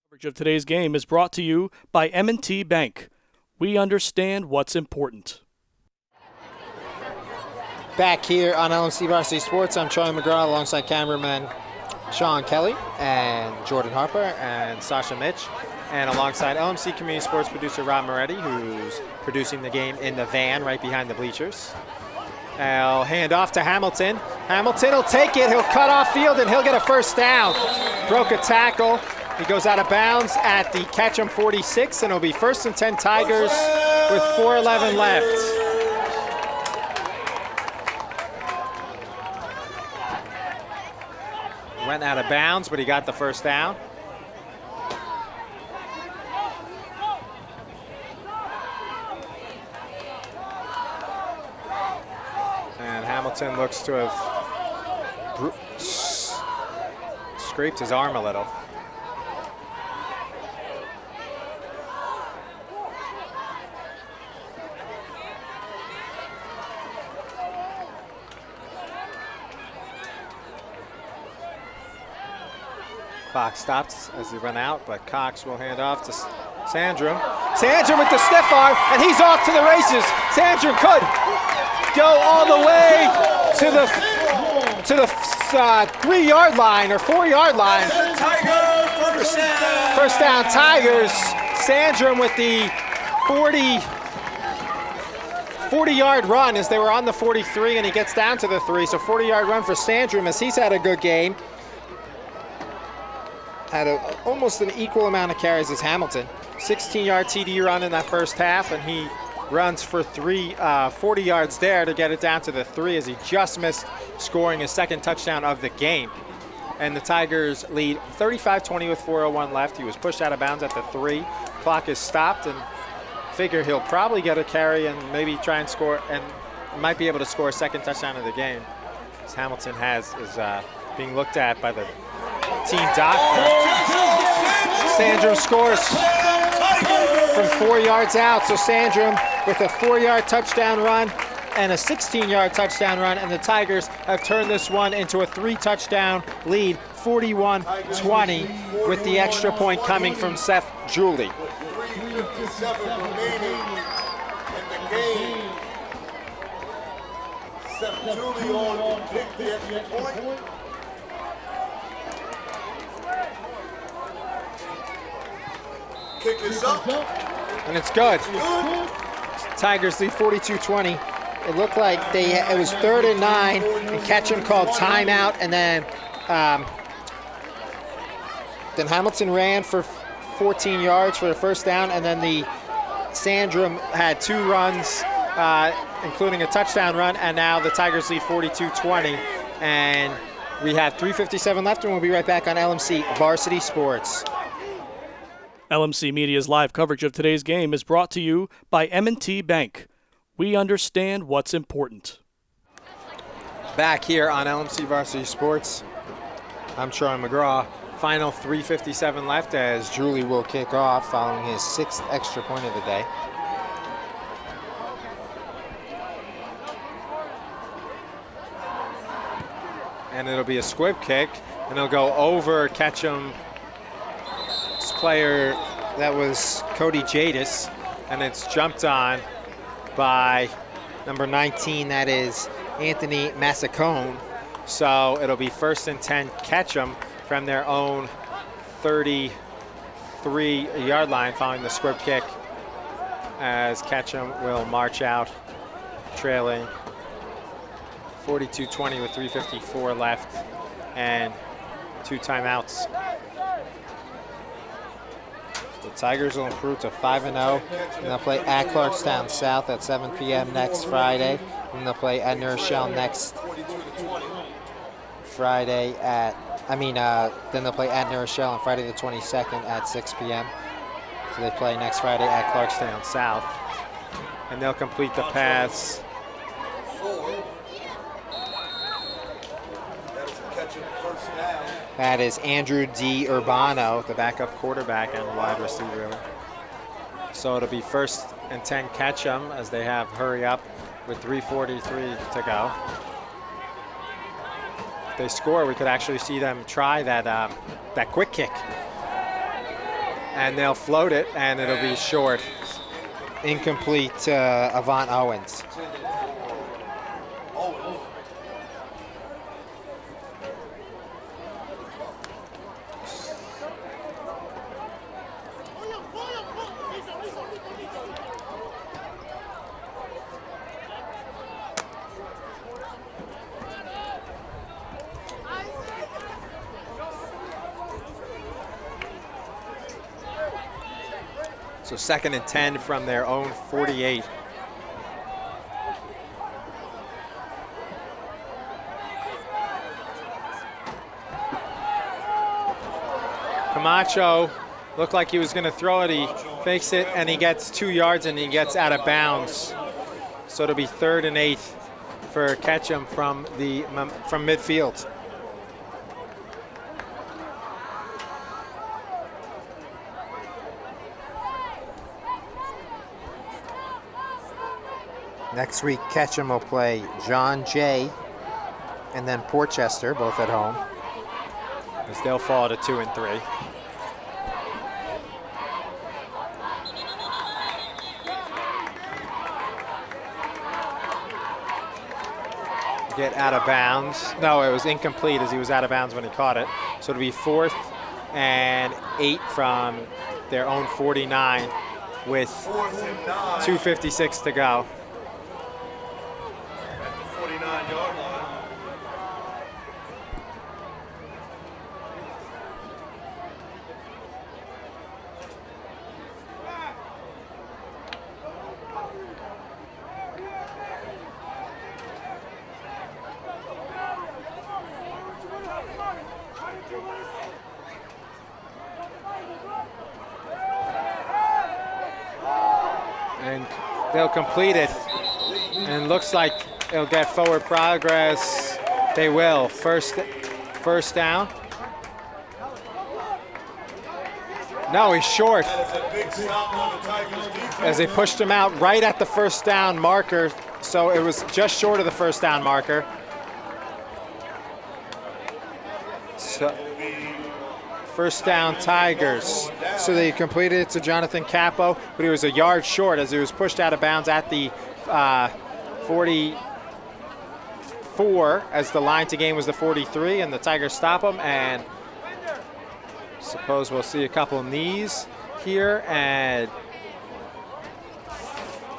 Coverage of today's game is brought to you by M&T Bank. We understand what's important. Back here on LMC Varsity Sports, I'm Troy McGraw alongside cameraman Sean Kelly and Jordan Harper and Sasha Mitch, and alongside LMC Community Sports producer Rob Moretti, who's producing the game in the van right behind the bleachers. I'll hand off to Hamilton. Hamilton will take it. He'll cut off field and he'll get a first down. Broke a tackle. He goes out of bounds at the Ketcham 46, and it'll be 1st and 10 Tigers with 4:11 left. Went out of bounds, but he got the first down. And Hamilton looks to have scraped his arm a little. Clock stops as they run out, but Cox will hand off to Sandrum. Sandrum with the stiff arm, and he's off to the races. Sandrum could go all the way to the 3-yard line or 4-yard line. First down Tigers. Sandrum with the 40-yard run as they were on the 43, and he gets down to the 3. So 40-yard run for Sandrum as he's had a good game. Had almost an equal amount of carries as Hamilton. 16-yard TD run in that first half, and he runs for 40 yards there to get it down to the 3 as he just missed scoring his second touchdown of the game. And the Tigers lead 35-20 with 4:01 left. He was pushed out of bounds at the 3. Clock is stopped, and figure he'll probably get a carry and maybe try and score, and might be able to score a second touchdown of the game. As Hamilton is being looked at by the team doctor. Sandrum scores from 4 yards out. So Sandrum with a 4-yard touchdown run and a 16-yard touchdown run, and the Tigers have turned this one into a 3-touchdown lead, 41-20, with the extra point coming from Seth Julie. 3:57 remaining in the game. Seth Julie on to pick the extra point. Kick is up. And it's good. Tigers lead 42-20. It looked like it was 3rd and 9, and Ketcham called timeout, and then Hamilton ran for 14 yards for the first down, and then the Sandrum had 2 runs, including a touchdown run, and now the Tigers lead 42-20, and we have 3:57 left, and we'll be right back on LMC Varsity Sports. LMC Media's live coverage of today's game is brought to you by M&T Bank. We understand what's important. Back here on LMC Varsity Sports, I'm Troy McGraw. Final 3:57 left as Julie will kick off following his 6th extra point of the day. And it'll be a squib kick, and it'll go over Ketcham's player. That was Cody Jadis, and it's jumped on by number 19, that is Anthony Massacone. So it'll be 1st and 10 Ketcham from their own 33-yard line following the squib kick, as Ketcham will march out trailing 42-20 with 3:54 left and 2 timeouts. The Tigers will improve to 5-0, and they'll play at Clarkstown South at 7 p.m. next Friday, and they'll play at New Rochelle next Friday then they'll play at New Rochelle on Friday the 22nd at 6 p.m. So they play next Friday at Clarkstown South, and they'll complete the pass. That is a catch in the first That is Andrew D. Urbano, the backup quarterback and wide receiver. So it'll be 1st and 10 Ketcham as they have hurry up with 3:43 to go. If they score, we could actually see them try that quick kick. And they'll float it, and it'll be short. Incomplete to Avant Owens. So 2nd and 10 from their own 48. Camacho looked like he was going to throw it. He fakes it and he gets 2 yards and he gets out of bounds. So it'll be 3rd and 8 for Ketcham from midfield. Next week, Ketcham will play John Jay and then Portchester, both at home, as they'll fall to 2 and 3. Get out of bounds. No, it was incomplete as he was out of bounds when he caught it. So it'll be 4th and 8 from their own 49 with 2:56 to go. 49-yard line. And they'll complete it. And looks like it'll get forward progress. They will. First down. No, he's short. That is a big stop on the Tigers defense. As they pushed him out right at the 1st down marker. So it was just short of the 1st down marker. So 1st down Tigers. So they completed it to Jonathan Capo, but he was a yard short as he was pushed out of bounds at the 44 as the line to gain was the 43, and the Tigers stop him. And suppose we'll see a couple knees here, and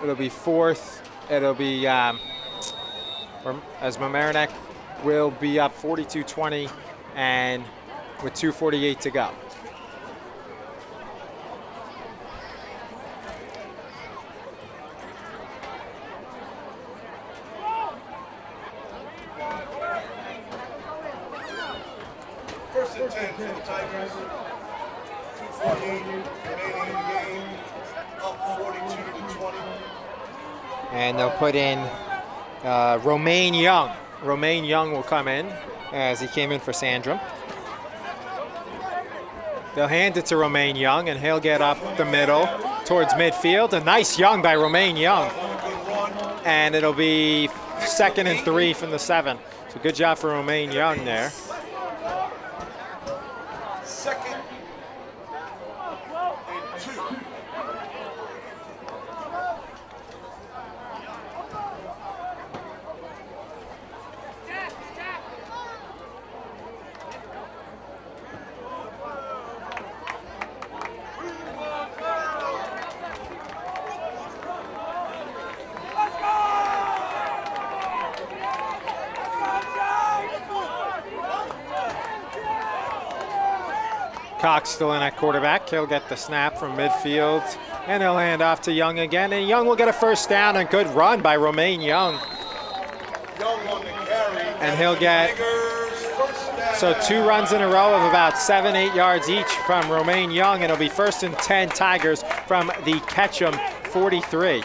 it'll be 4th. It'll be as Mamaroneck will be up 42-20 and with 2:48 to go. First and 10 for the Tigers. 2:48 remaining in the game. Up 42-20. And they'll put in Romaine Young. Romaine Young will come in as he came in for Sandrum. They'll hand it to Romaine Young, and he'll get up the middle towards midfield. A nice Young by Romaine Young. And it'll be 2nd and 3 from the 7. So good job for Romaine Young there. 2nd and 2. Cox still in at quarterback. He'll get the snap from midfield, and he'll hand off to Young again. And Young will get a 1st down. A good run by Romaine Young. Young on the carry. And he'll get, so 2 runs in a row of about 7-8 yards each from Romaine Young, and it'll be 1st and 10 Tigers from the Ketcham 43.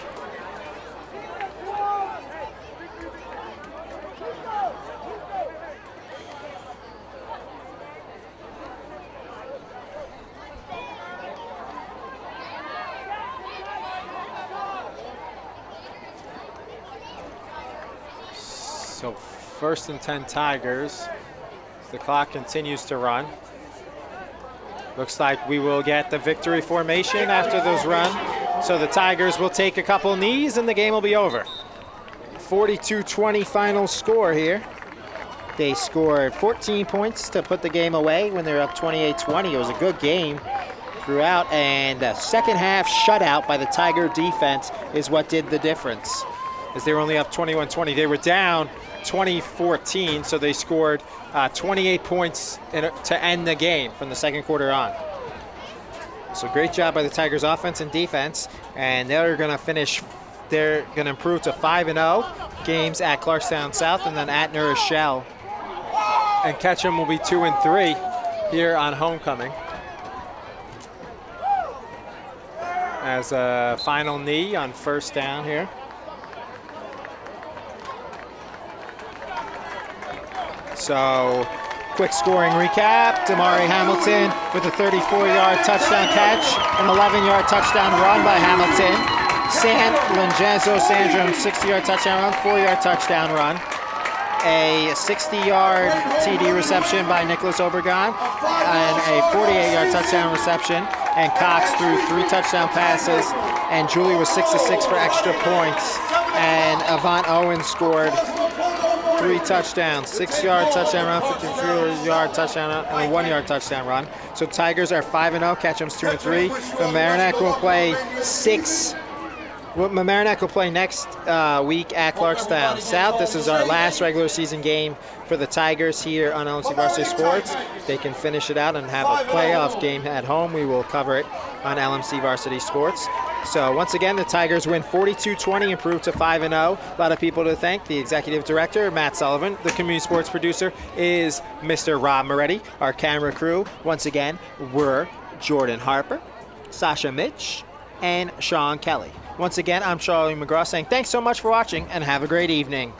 So 1st and 10 Tigers. The clock continues to run. Looks like we will get the victory formation after those run. So the Tigers will take a couple knees and the game will be over. 42-20 final score here. They scored 14 points to put the game away when they were up 28-20. It was a good game throughout, and the second half shutout by the Tiger defense is what did the difference. As they were only up 21-20, they were down 20-14, so they scored 28 points to end the game from the second quarter on. So great job by the Tigers offense and defense, and they're going to finish. They're going to improve to 5-0. Games at Clarkstown South and then at New Rochelle. And Ketcham will be 2-3 here on homecoming. As a final knee on 1st down here. So, quick scoring recap. Damari Hamilton with a 34-yard touchdown catch, an 11-yard touchdown run by Hamilton. Langenzo Sandrum, 60-yard touchdown run, 4-yard touchdown run. A 60-yard TD reception by Nicholas Obregon, and a 48-yard touchdown reception. And Cox threw 3 touchdown passes, and Julie was 6-6 for extra points. And Avant Owen scored 3 touchdowns, 6-yard touchdown run, 53-yard touchdown run, and a 1-yard touchdown run. So Tigers are 5-0, Ketcham's 2-3. Mamaroneck will play Mamaroneck will play next week at Clarkstown South. This is our last regular season game for the Tigers here on LMC Varsity Sports. They can finish it out and have a playoff game at home. We will cover it on LMC Varsity Sports. So once again, the Tigers win 42-20, improve to 5-0. A lot of people to thank. The executive director, Matt Sullivan. The community sports producer is Mr. Rob Moretti. Our camera crew, once again, were Jordan Harper, Sasha Mitch, and Sean Kelly. Once again, I'm Charlie McGraw saying thanks so much for watching and have a great evening.